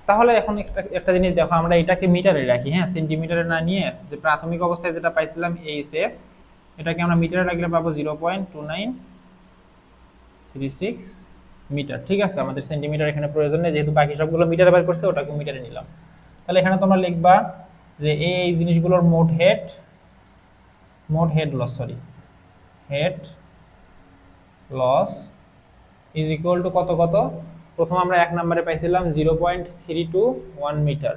তাহলে এখন একটা জিনিস দেখো, আমরা এটাকে মিটারে রাখি, হ্যাঁ সেন্টিমিটারে না নিয়ে, যে প্রাথমিক অবস্থায় যেটা পাইছিলাম এইচ এফ, এটাকে আমরা মিটারে রাখলে পাবো 0.2936 মিটার। ঠিক আছে, আমাদের সেন্টিমিটার এখানে প্রয়োজন নেই, যেহেতু বাকি সবগুলো মিটারে বের করছে ওটাকে মিটারে নিলাম। তাহলে এখানে তোমরা লিখবা যে এই জিনিসগুলোর head loss is equal to কত কত। প্রথম আমরা এক নম্বরে পাইছিলাম 0.321 মিটার,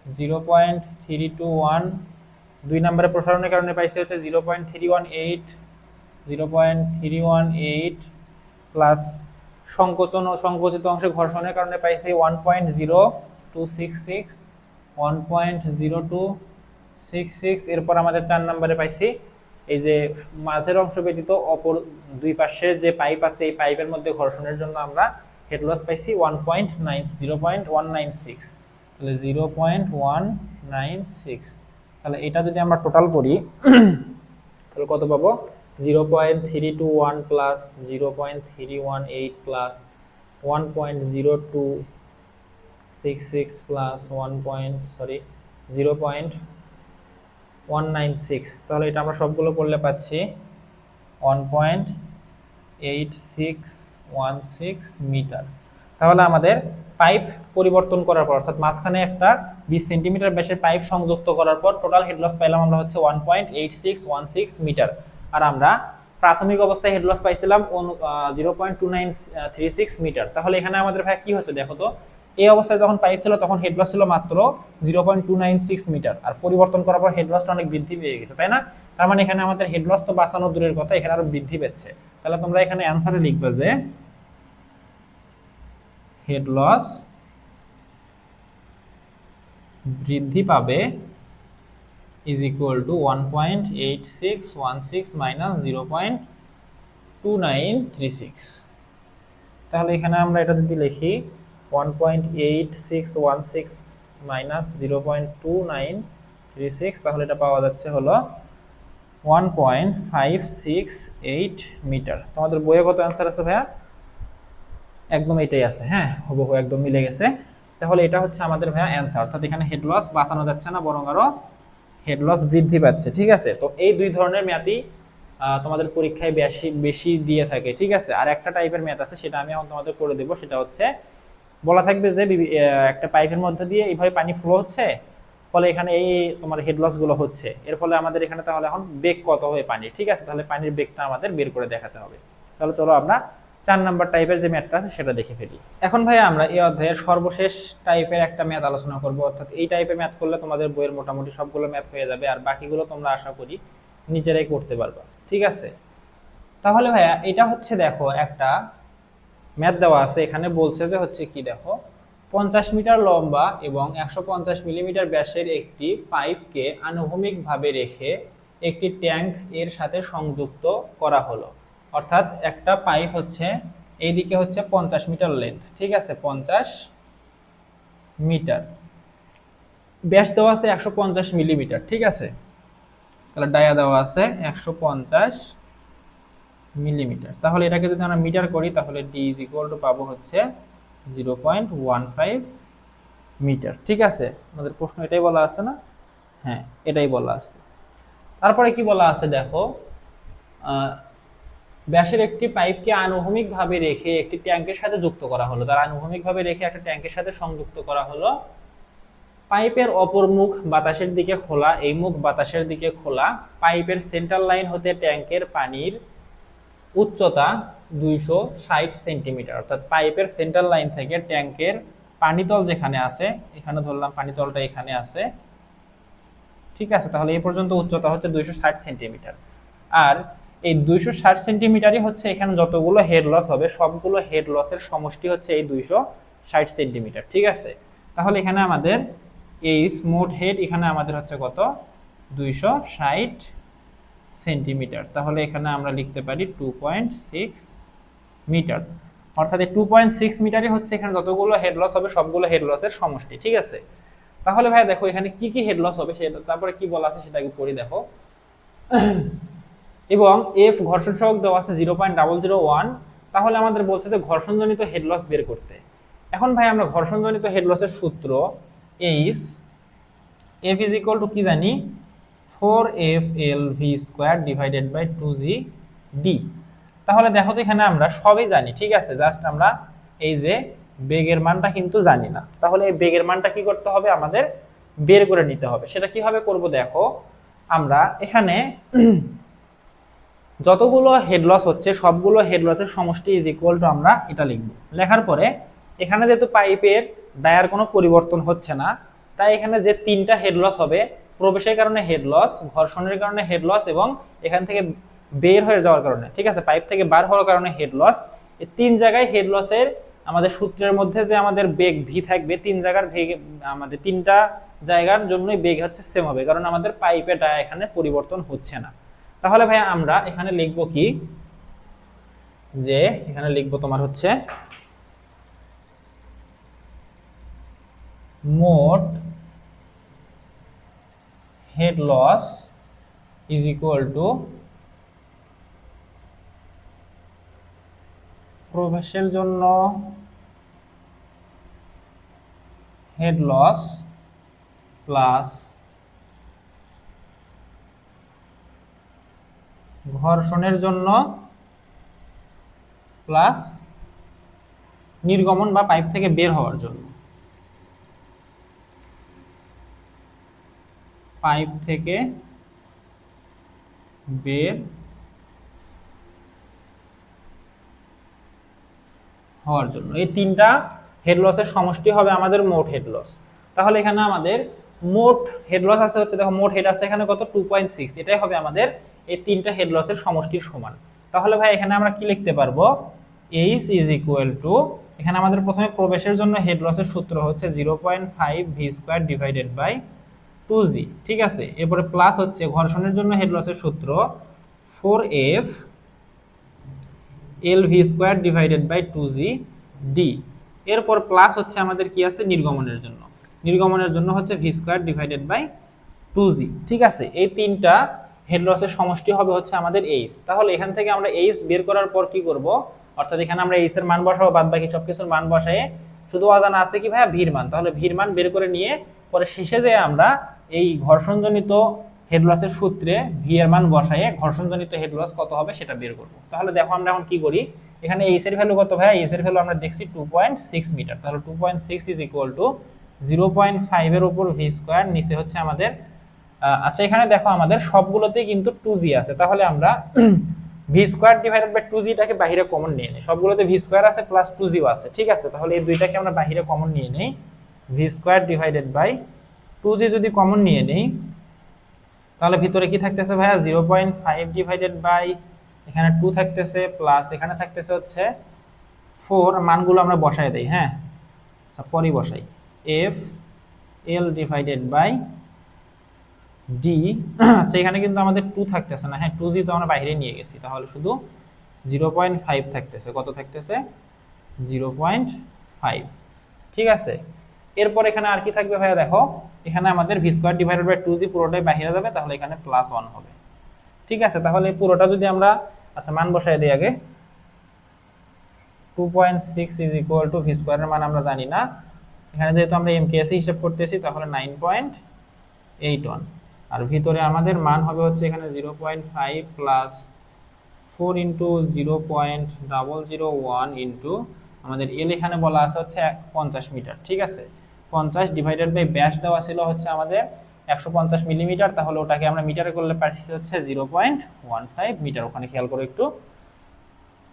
0.321। দুই নম্বরে প্রসারণের কারণে পাইছি হচ্ছে 0.318 প্লাস সংকোচিত অংশে ঘর্ষণের কারণে পাইছি 1.0266। এরপর আমাদের 4 নম্বরে পাইছি এই যে মাঝের অংশ ব্যতীত অপর দুই পাশে যে পাইপ আছে এই পাইপের মধ্যে ঘর্ষণের জন্য আমরা হেড লস পাইছি 0.196। তাহলে 0.196, তাহলে এটা যদি আমরা টোটাল করি তাহলে কত পাবো, 0.321 প্লাস 0.318 প্লাস 1.0266 প্লাস 0.196, তাহলে এটা আমরা সবগুলো করলে পাচ্ছি 1.8616 মিটার। তাহলে আমাদের পাইপ পরিবর্তন করার পর, অর্থাৎ মাঝখানে একটা 20 সেন্টিমিটার ব্যাসের পাইপ সংযুক্ত করার পর টোটাল হেড লস পাইলাম আমরা হচ্ছে 1.8616 মিটার। আর আমরা প্রাথমিক অবস্থায় হেড লস পাইছিলাম 0.2936 মিটার। তাহলে এখানে আমাদের ভাই কি হচ্ছে দেখো তো, এই অবস্থায় যখন পাইপ ছিল তখন হেড লস ছিল মাত্র 0.296 মিটার, আর পরিবর্তন করার পর হেড লসটা অনেক বৃদ্ধি পেয়ে গেছে, তাই না? তার মানে এখানে আমাদের হেড লস তো বাঁচানো দূরের কথা, এখানে আরো বৃদ্ধি পেয়েছে। তাহলে তোমরা এখানে অ্যানসারে লিখবে যে হেড লস বৃদ্ধি পাবে ইজ ইকুয়াল টু 1.8616 মাইনাস 0.2936। তাহলে এখানে আমরা এটা যদি লিখি 1.8616 মাইনাস 0.2936, তাহলে এটা পাওয়া যাচ্ছে হলো 1.568 মিটার। তোমাদের বইয়ে কত অ্যান্সার আছে ভাইয়া? একদম এটাই আছে, হ্যাঁ হুবহু একদম মিলে গেছে। তাহলে এটা হচ্ছে আমাদের ভাইয়া অ্যান্সার, অর্থাৎ এখানে হেড লস বাঁচানো যাচ্ছে না, বরং আরো হেড লস বৃদ্ধি পাচ্ছে। ঠিক আছে, তো এই দুই ধরনের ম্যাথই তোমাদের পরীক্ষায় বেশি দিয়ে থাকে। ঠিক আছে, আর একটা টাইপের ম্যাথ আছে, সেটা আমি এখন তোমাদের করে দেবো। সেটা হচ্ছে বলা থাকবে যে একটা পাইপের মধ্যে দিয়ে এইভাবে পানি ফ্লো হচ্ছে, ফলে এখানে এই তোমার হেড লস গুলো হচ্ছে, এর ফলে আমাদের এখানে তাহলে এখন বেগ কত হয় পানি। ঠিক আছে, তাহলে পানির বেগটা আমাদের বের করে দেখাতে হবে। তাহলে চলো আমরা 4 নাম্বার টাইপের যে ম্যাথটা আছে সেটা দেখে ফেলি। এখন ভাই আমরা এই অধ্যায়ের সর্বশেষ টাইপের একটা ম্যাথ আলোচনা করব, অর্থাৎ এই টাইপের ম্যাথ করলে তোমাদের বইয়ের মোটামুটি সবগুলো ম্যাথ হয়ে যাবে, আর বাকিগুলো তোমরা আশা করি নিজেরাই করতে পারবা। ঠিক আছে, তাহলে ভাইয়া এটা হচ্ছে দেখো একটা ম্যাথ দেওয়া আছে, এখানে বলছে যে হচ্ছে কি দেখো, 50 মিটার লম্বা এবং 150 মিলিমিটার ব্যাসের একটি পাইপকে আনুভূমিকভাবে রেখে একটি ট্যাঙ্ক এর সাথে সংযুক্ত করা হলো। অর্থাৎ একটা পাইপ হচ্ছে এইদিকে হচ্ছে 50 মিটার লেন্থ, ঠিক আছে 50 মিটার, ব্যাস দেওয়া আছে 150 মিলিমিটার। ঠিক আছে, তাহলে ডায়া দেওয়া আছে 150 মিলিমিটার। তাহলে এটাকে যদি আমরা মিটার করি তাহলে ডি ইজ ইকুয়াল টু পাবো হচ্ছে 0.15 মিটার। ঠিক আছে, আমাদের প্রশ্ন এটাই বলা আছে না? হ্যাঁ, এটাই বলা আছে। তারপরে কি বলা আছে দেখো, আহ, ব্যাসের একটি পাইপকে আনুভূমিকভাবে রেখে একটি ট্যাঙ্কের সাথে যুক্ত করা হলো। তার আনুভূমিকভাবে রেখে একটা ট্যাঙ্কের সাথে সংযুক্ত করা হলো। পাইপের অপর মুখ বাতাসের দিকে খোলা, এই মুখ বাতাসের দিকে খোলা। পাইপের সেন্ট্রাল লাইন হতে ট্যাঙ্কের পানির উচ্চতা 260 সেন্টিমিটার। অর্থাৎ পাইপের সেন্ট্রাল লাইন থেকে ট্যাঙ্কের পানিতল যেখানে আছে, এখানে ধরলাম পানিতলটা এখানে আছে, ঠিক আছে, তাহলে এই পর্যন্ত উচ্চতা হচ্ছে 260 সেন্টিমিটার। আর এই 260 সেন্টিমিটারই হচ্ছে এখানে যতগুলো হেড লস হবে সবগুলো হেড লসের সমষ্টি হচ্ছে এই 260 সেন্টিমিটার। ঠিক আছে, তাহলে এখানে আমাদের এই মোট হেড এখানে আমাদের হচ্ছে কত, 260 সেন্টিমিটার। তাহলে এখানে আমরা লিখতে পারি 2.6 মিটার। অর্থাৎ এই 2.6 মিটারই হচ্ছে এখানে যতগুলো হেড লস হবে সবগুলো হেড লসের সমষ্টি। ঠিক আছে, তাহলে ভাই দেখো এখানে কি কি হেড লস হবে সেটা তারপরে কি বলা আছে সেটা আগে পড়ি দেখো। এবং এফ ঘর্ষণ সহগ দেওয়া আছে 0.001। তাহলে আমাদের বলছে যে ঘর্ষণজনিত হেড লস বের করতে। এখন ভাই আমরা ঘর্ষণজনিত হেড লসের সূত্র H F is equal two কি জানি, 4FLV² ডিভাইডেড বাই 2GD। তাহলে দেখো তো এখানে আমরা সবই জানি, ঠিক আছে, জাস্ট আমরা এই যে বেগের মানটা কিন্তু জানি না। তাহলে এই বেগের মানটা কি করতে হবে, আমাদের বের করে নিতে হবে। সেটা কিভাবে করব দেখো, আমরা এখানে যতগুলো হেড লস হচ্ছে সবগুলো হেড লসের সমষ্টি ইজ ইকুয়াল টু আমরা এটা লিখব। লেখার পরে এখানে যেহেতু পাইপের ডায়ার কোনো পরিবর্তন হচ্ছে না, তাই এখানে যে তিনটা হেড লস হবে, প্রবেশের কারণে হেড লস, ঘর্ষণের কারণে হেড লস এবং এখান থেকে বের হয়ে যাওয়ার কারণে, ঠিক আছে, পাইপ থেকে বার হওয়ার কারণে হেড লস, এই তিন জায়গায় হেড লসের আমাদের সূত্রের মধ্যে যে আমাদের বেগ ভি থাকবে, তিন জায়গার বেগ আমাদের তিনটা জায়গার জন্যই বেগ হচ্ছে সেম হবে, কারণ আমাদের পাইপের ডায়া এখানে পরিবর্তন হচ্ছে না। তাহলে ভাই আমরা এখানে লিখব কি, যে এখানে লিখব তোমার হচ্ছে মোট head loss is equal to প্রবেশের জন্য হেড লস প্লাস ঘর্ষণের জন্য প্লাস নির্গমন বা পাইপ থেকে বের হওয়ার জন্য, পাইপ থেকে বের হওয়ার জন্য। এই তিনটা হেড লসের সমষ্টি হবে আমাদের মোট হেড লস। তাহলে এখানে আমাদের মোট হেড লস আছে হচ্ছে, দেখো মোট হেড আছে এখানে কত, 2.6, এটাই হবে আমাদের এই তিনটা হেড লসের সমষ্টির সমান। তাহলে ভাই এখানে আমরা কি লিখতে পারবো, এইচ ইজ ইকুয়াল টু, এখানে আমাদের প্রথমে প্রবেশের জন্য হেড লসের সূত্র হচ্ছে 0.5V² ডিভাইডেড বাই 2G, ঠিক আছে, এরপরে প্লাস হচ্ছে ঘর্ষণের জন্য হেড লসের সূত্র 4FLV² ডিভাইডেড বাই 2GD। এরপর প্লাস হচ্ছে আমাদের কি আছে, নির্গমনের জন্য, নির্গমনের জন্য হচ্ছে V² ডিভাইডেড বাই 2G, ঠিক আছে। এই তিনটা হেড লসের সমষ্টি হবে হচ্ছে আমাদের এইচ। তাহলে এখান থেকে আমরা এইচ বের করার পর কি করব, অর্থাৎ এখানে আমরা এইচ এর মান বসাবো, বাদ বাকি সবকিছুর মান বসায়ে শুধু অজানা আছে কি ভাইয়া, ভির মান। তাহলে ভির মান বের করে নিয়ে পরে শেষে যে আমরা এই ঘর্ষণজনিত হেড লসের সূত্রে ভি এর মান বসায়ে ঘর্ষণজনিত হেড লস কত হবে সেটা বের করব। তাহলে দেখো আমরা এখন কি করি, এখানে এইচ এর ভ্যালু কত ভাইয়া, এইচ এর ভ্যালু আমরা দেখছি 2.6 মিটার। তাহলে 2.6 ইজ ইকুয়াল টু 0.5 এর উপর V², নিচে হচ্ছে আমাদের আচ্ছা এখানে দেখো আমাদের সবগুলোতেই কিন্তু 2G আছে। তাহলে আমরা V² ডিভাইডেড বাই 2G টাকে বাইরে কমন নিয়ে নেই, সবগুলোতে V² আছে প্লাস 2G আছে, ঠিক আছে। তাহলে এই দুইটাকে আমরা বাইরে কমন নিয়ে নেই, V² ডিভাইডেড বাই 2G যদি কমন নিয়ে নেই, তাহলে ভিতরে কি থাকতেছে ভাইয়া, 0.5 ডিভাইডেড বাই এখানে 2 থাকতেছে প্লাস এখানে থাকতেছে হচ্ছে 4, মানগুলো আমরা বসাই দেই, হ্যাঁ আচ্ছা পরে বসাই, FL ডিভাইডেড বাই D। আচ্ছা এখানে কিন্তু আমাদের 2 থাকতেছে না, হ্যাঁ 2G তো আমরা বাইরে নিয়ে গেছি, তাহলে শুধু 0.5 থাকতেছে, কত থাকতেছে, 0.5, ঠিক আছে। এরপর এখানে আর কি থাকবে ভাইয়া, দেখো এখানে আমাদের V² ডিভাইডেড বাই 2G পুরোটাই বাইরে যাবে, তাহলে এখানে +1 হবে, ঠিক আছে। তাহলে পুরোটা যদি আমরা আচ্ছা মান বসাই দিই আগে, 2.6 ইজ ইকুয়াল টু V² এর মান আমরা জানি না, এখানে যেহেতু আমরা এমকেএসি হিসাব করতেছি তাহলে 9.81, আর ভিতরে আমাদের মান হবে হচ্ছে এখানে 0.5 প্লাস 4 ইন্টু 0.001 ইন্টু আমাদের এল এখানে বলা আছে হচ্ছে 50 মিটার, ঠিক আছে। 50 ডিভাইডেড বাই ব্যাস দেওয়া ছিল হচ্ছে আমাদের 150 মিলিমিটার, তাহলে ওটাকে আমরা মিটারে করলে পাচ্ছি হচ্ছে 0.15 মিটার, ওখানে খেয়াল করো একটু।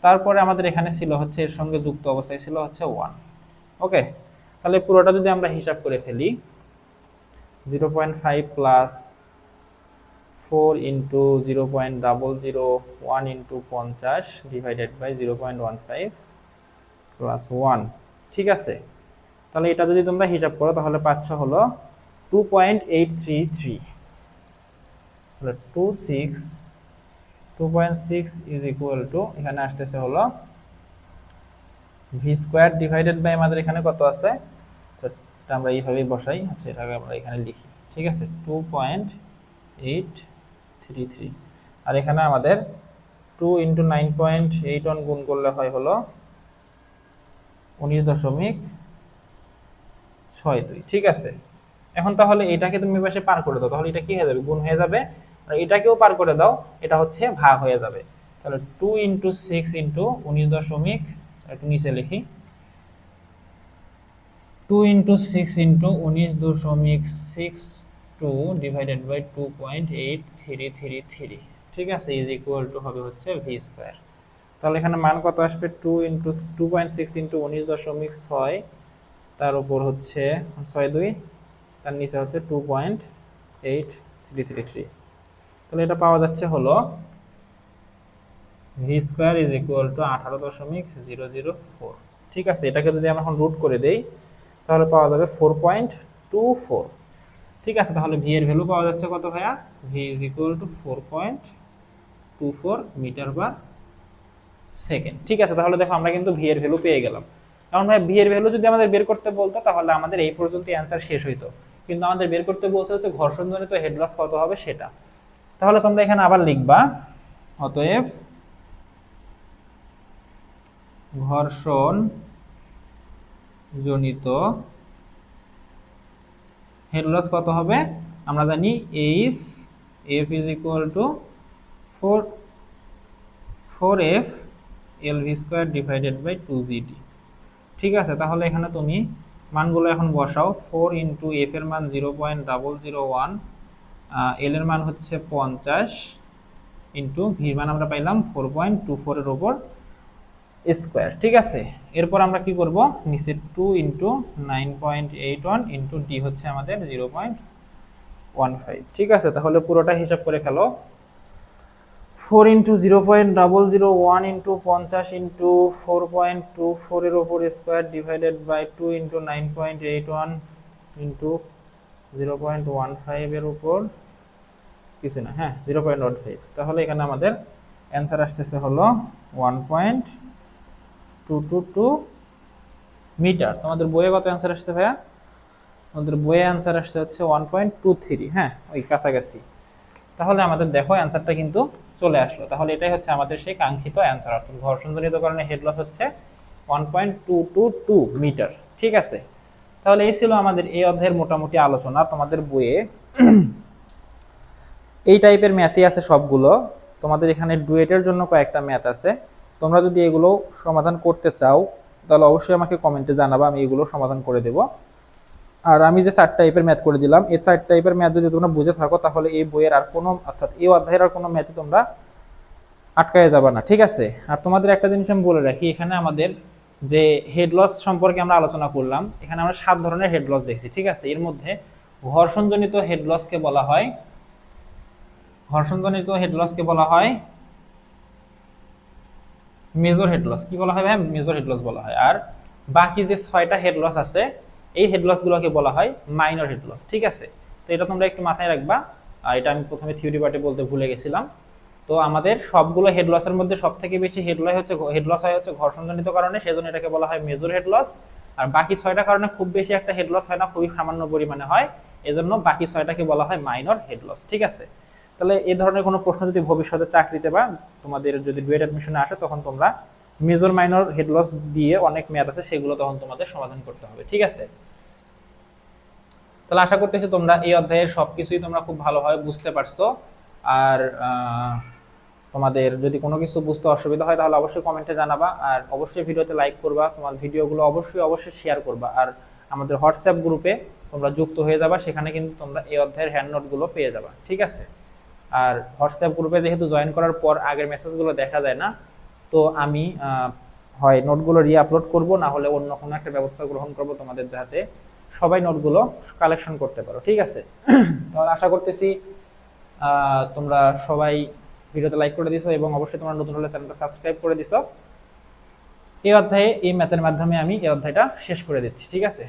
তারপরে আমাদের এখানে ছিল হচ্ছে এর সঙ্গে যুক্ত অবস্থায় ছিল হচ্ছে 1। ওকে, তাহলে পুরোটা যদি আমরা হিসাব করে ফেলি 0.5 plus 4 into 0.001 into 50 divided by 0.15 plus 1, ঠিক আছে। তাহলে এটা যদি তোমরা হিসাব করো তাহলে পাচ্ছ হলো 2.833, তাহলে 2.6 ইজ ইকুয়াল টু এখানে আসতেছে হলো ভি স্কোয়ার ডিভাইডেড বাই আমাদের এখানে কত আছে, এটা আমরা এইভাবেই বসাই, আচ্ছা এটাকে আমরা এখানে লিখি, ঠিক আছে। 2.833, আর এখানে আমাদের 2 ইন্টু 9.81 গুণ করলে হয় হলো 19.62, ঠিক আছে। এখন তাহলে এটাকে তুমি পাশে পার করে দাও, তাহলে এটা কি হয়ে যাবে, গুণ হয়ে যাবে। আর এটাকেও পার করে দাও, এটা হচ্ছে ভাগ হয়ে যাবে। তাহলে 2 ইন্টু 6 ইন্টু 19 একটু নিচে লিখি, 2 ইন্টু 6 ইন্টু 19.62 ডিভাইডেড বাই 2.8333, ঠিক আছে, ইজ ইকুয়াল টু হবে হচ্ছে ভি স্কোয়ার। তাহলে এখানে মান কত আসবে, 2.6 ইন্টু 19.6, তার উপর হচ্ছে 6 তার নিচে হচ্ছে 2.8333, তাহলে এটা পাওয়া যাচ্ছে হলো V square is equal two 18.004, ঠিক আছে। এটাকে যদি আমরা এখন রুট করে দেই তাহলে পাওয়া যাবে 4.24, ঠিক আছে। তাহলে ভি এর ভ্যালু পাওয়া যাচ্ছে কত ভাইয়া, V is equal to 4.24 metre per second, ঠিক আছে। তাহলে দেখো আমরা কিন্তু ভি এর ভ্যালু পেয়ে গেলাম। কারণ ভাই ভি এর ভ্যালু যদি আমাদের বের করতে বলতো তাহলে আমাদের এই পর্যন্ত অ্যান্সার শেষ হইতো, কিন্তু আমাদের বের করতে বলছে হচ্ছে ঘর্ষণজনিত হেড লস কত হবে সেটা। তাহলে তোমরা এখানে আবার লিখবা, অতএব ঘর্ষণ জনিত হেড লস কত হবে, আমরা জানি H F is equal to 4f LV square divided by 2GD, ঠিক আছে। তাহলে এখানে তুমি মানগুলো এখন বসাও, 4 ইন্টু এফ এর মান 0.001, এল এর মান হচ্ছে 50 ইন্টু ভির মান আমরা পাইলাম 4.24 এর উপর স্কোয়ার, ঠিক আছে। এরপর আমরা কি করব, নিচে 2 ইন্টু 9.81 ইন্টু ডি হচ্ছে আমাদের 0.15, ঠিক আছে। তাহলে পুরোটা হিসাব করে ফেলো, 4 ইন্টু 0.001 ইন্টু 50 ইন্টু 4.24 এর উপর square divided by 2 into 9.81 into 0.15 এর উপর কিছু না, হ্যাঁ 0.15, তাহলে এখানে আমাদের অ্যান্সার আসতেছে হলো 1.222 মিটার। তোমাদের বইয়ে কত অ্যান্সার আসছে ভাইয়া, আমাদের বইয়ে অ্যান্সার আসছে হচ্ছে 1.23, হ্যাঁ ওই কাছাকাছি। তাহলে আমাদের দেখো অ্যান্সারটা কিন্তু চলে আসলো। তাহলে এটাই হচ্ছে আমাদের সেই কাঙ্ক্ষিত অ্যান্সার, অর্থাৎ ঘর্ষণজনিত কারণে হেড লস হচ্ছে 1.222 মিটার, ঠিক আছে। তাহলে এই ছিল আমাদের এই অধ্যায়ের মোটামুটি আলোচনা। তোমাদের বইয়ে এই টাইপের ম্যাথই আছে সবগুলো। তোমাদের এখানে ডুয়েটের জন্য কয়েকটা ম্যাথ আছে, তোমরা যদি এগুলো সমাধান করতে চাও তাহলে অবশ্যই আমাকে কমেন্টে জানাবা, আমি এগুলো সমাধান করে দেব। আর আমি যে 4 টাইপের ম্যাথ করে দিলাম, এই 4 টাইপের ম্যাথ যদি তোমরা বুঝে থাকো তাহলে এই বইয়ের আর কোনো, অর্থাৎ এই অধ্যায়ের আর কোনো ম্যাথে তোমরা আটকায় যাবে না, ঠিক আছে। আর তোমাদের একটা জিনিস আমি বলে রাখি, এখানে আমাদের যে হেড লস সম্পর্কে আমরা আলোচনা করলাম, এখানে আমরা 7 ধরনের হেড লস দেখছি, ঠিক আছে। এর মধ্যে ঘর্ষণজনিত হেড লসকে বলা হয়, ঘর্ষণজনিত হেড লসকে বলা হয় মেজর হেড লস। কি বলা হয় ভাই, মেজর হেড লস বলা হয়। আর বাকি যে 6টা হেড লস আছে এই হেড লস গুলোকে বলা হয় মাইনর হেড লস, ঠিক আছে। তো এটা তোমরা একটু মাথায় রাখবা, আর এটা আমি প্রথমে থিওরি পার্টে বলতে ভুলে গেছিলাম। তো আমাদের সবগুলো হেড লসের মধ্যে সবথেকে বেশি হেড লস হয় হচ্ছে ঘর্ষণজনিত কারণে, সেজন্য এটাকে বলা হয় মেজর হেড লস। আর বাকি 6টা কারণে খুব বেশি একটা হেড লস হয় না, খুবই সামান্য পরিমাণে হয়, এজন্য বাকি 6টাকে বলা হয় মাইনর হেড লস, ঠিক আছে। তাহলে এই ধরনের কোনো প্রশ্ন যদি ভবিষ্যতে চাকরিতে বা তোমাদের যদি ডুয়েট অ্যাডমিশনে আসে তখন তোমরা মেজর মাইনর হেড লস দিয়ে অনেক ম্যাথ আছে সেগুলো তখন তোমাদের সমাধান করতে হবে, ঠিক আছে। তাহলে আশা করতেছি তোমরা এই অধ্যায়ের সবকিছুই তোমরা খুব ভালোভাবে বুঝতে পারছো। আর তোমাদের যদি কোনো কিছু বুঝতে অসুবিধা হয় তাহলে অবশ্যই কমেন্টে জানাবা, আর অবশ্যই ভিডিওতে লাইক করবা, তোমার ভিডিওগুলো অবশ্যই শেয়ার করবা, আর আমাদের হোয়াটসঅ্যাপ গ্রুপে তোমরা যুক্ত হয়ে যাবা, সেখানে কিন্তু তোমরা এই অধ্যায়ের হ্যান্ড নোটগুলো পেয়ে যাবা, ঠিক আছে। আর হোয়াটসঅ্যাপ গ্রুপে যেহেতু জয়েন করার পর আগের মেসেজগুলো দেখা যায় না, তো আমি হয় নোটগুলো রিআপলোড করব, না হলে অন্য কোনো একটা ব্যবস্থা গ্রহণ করব তোমাদের, যাতে সবাই নোটগুলো কালেকশন করতে পারো, ঠিক আছে। তাহলে আশা করতেছি তোমরা সবাই ভিডিওতে লাইক করে দিছো এবং অবশ্যই তোমরা নতুন হলে চ্যানেলটা সাবস্ক্রাইব করে দিছো। এই অধ্যায়ে এই ম্যাথের মাধ্যমে আমি এই অধ্যায়টা শেষ করে দিচ্ছি, ঠিক আছে।